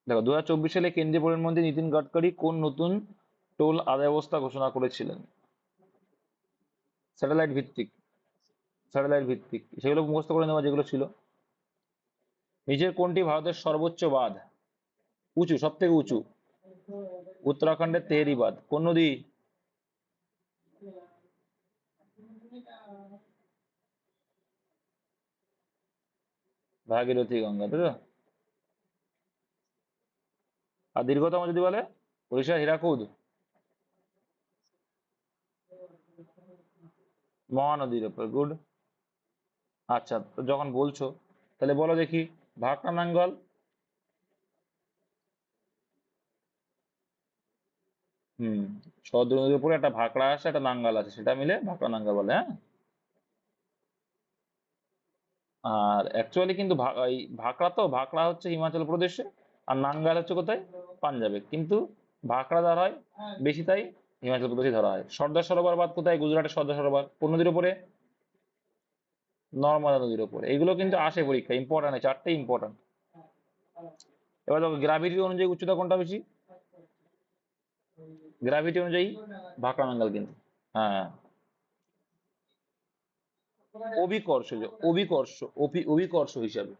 দেখো 2024 সালে কেন্দ্রীয় পরিবহন মন্ত্রী নীতিন গাডকারি কোন নতুন টোল আদায় ব্যবস্থা ঘোষণা করেছিলেন? স্যাটেলাইট ভিত্তিক, স্যাটেলাইট ভিত্তিক, সেগুলো মুখস্থ করে নেওয়া যেগুলো ছিল। নিচের কোনটি ভারতের সর্বোচ্চ বাঁধ? উঁচু, সব থেকে উঁচু। উত্তরাখণ্ডের তেহরি বাঁধ। কোন নদী? ভাগীরথী গঙ্গা, তাই তো? আর দীর্ঘতম যদি বলে, উড়িষ্যার হীরাকুদ, মহানদীর উপর। গুড। আচ্ছা, তো যখন বলছো তাহলে বলো দেখি, ভাকরা নাঙ্গল। হুম, সদর নদীর উপরে একটা ভাকরা আছে, একটা নাঙ্গল আছে, সেটা মিলে ভাকরা নাঙ্গল বলে, হ্যাঁ। আর অ্যাকচুয়ালি কিন্তু এই ভাকরা, তো ভাকরা হচ্ছে হিমাচল প্রদেশে, আর নাঙ্গাল হচ্ছে কোথায়, পাঞ্জাবে। কিন্তু ভাকরা ধরা হয় বেশি, তাই হিমাচল প্রদেশে ধরা হয়। সর্দার সরোবর বাঁধ কোথায়? গুজরাটের সর্দার সরোবর। কোন নদীর উপরে? নর্মদা নদীর উপরে। এগুলো কিন্তু আসে পরীক্ষা, ইম্পর্টেন্ট, চারটে ইম্পর্টেন্ট। এবার দেখো গ্রাভিটি অনুযায়ী উচ্চতা কোনটা বেশি? গ্রাভিটি অনুযায়ী ভাকরা নাঙ্গল কিন্তু। হ্যাঁ, অভিকর্ষ, অভিকর্ষ, অভিকর্ষ হিসাবে,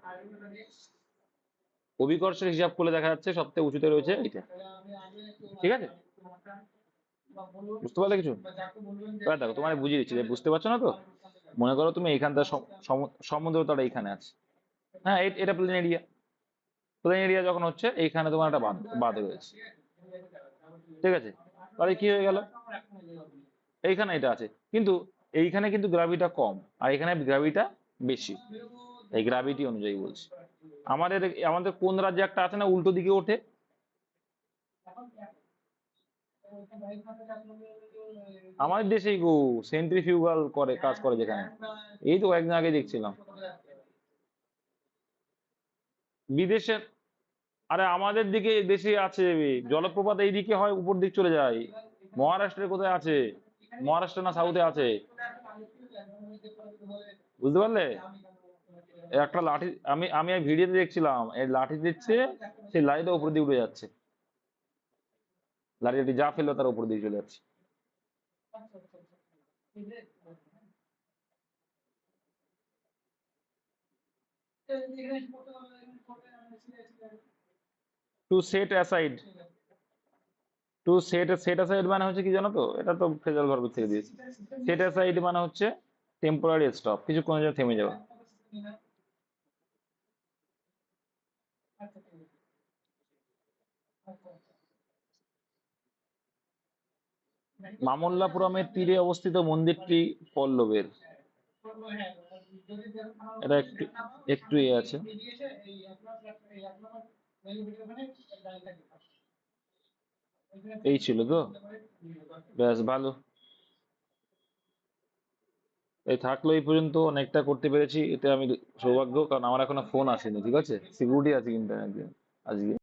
অভিকর্ষের হিসাব করলে দেখা যাচ্ছে সবথেকে উঁচুতে রয়েছে এটা। ঠিক আছে, বুঝতে পারলে কিছু? এবার দেখো তোমার বুঝিয়ে দিচ্ছি, যে বুঝতে পারছো না তো। মনে করো তুমি এইখানটা সমুদ্র তটা এইখানে আছে, হ্যাঁ, এটা প্লেন এরিয়া। প্লেন এরিয়া যখন হচ্ছে, এইখানে তোমার একটা বাঁধ বাঁধ রয়েছে, ঠিক আছে। তাহলে কি হয়ে গেল, এইখানে এটা আছে, কিন্তু এইখানে কিন্তু গ্রাভিটা কম, আর এখানে গ্রাভিটা বেশি। এই গ্রাভিটি অনুযায়ী বলছি। আমাদের আমাদের কোন রাজ্যে একটা আছে না, উল্টো দিকে ওঠে? আমাদের দেশেই গো, সেন্ট্রিফিউগাল করে কাজ করে যেখানে। এই তো কয়েকদিন আগে দেখছিলাম। বিদেশে? আরে আমাদের দিকে দেশে আছে, জলপ্রপাত এইদিকে হয়, উপর দিক চলে যায়। মহারাষ্ট্রের কোথায় আছে? মহারাষ্ট্র না সাউথে আছে? বুঝতে পারলে? একটা লাঠি, আমি আমি ভিডিওতে দেখছিলাম, এই লাঠি দিচ্ছে, সেই লাঠিটা উপর দিয়ে উঠে যাচ্ছে। লাঠিটি যা ফেললো তার উপর দিয়ে চলে যাচ্ছে। To set aside, to set set aside মানে হচ্ছে কি জানো তো? এটা তো ফ্রেজাল ভার্ব থেকে দিয়েছি। সেট অ্যাসাইড মানে হচ্ছে টেম্পোরারি স্টপ, কিছুক্ষণের জন্য থেমে যাওয়া। মামল্লাপুরমের তীরে অবস্থিত মন্দিরটি পল্লবের। এটা একটু একটু আছে। এই ছিল তো, ব্যাস ভালো। এই থাকলো এই পর্যন্ত, অনেকটা করতে পেরেছি, এতে আমি সৌভাগ্য, কারণ আমার এখনো ফোন আসেনি, ঠিক আছে। সিকিউরিটি আছে কিন্তু একদিন আজকে।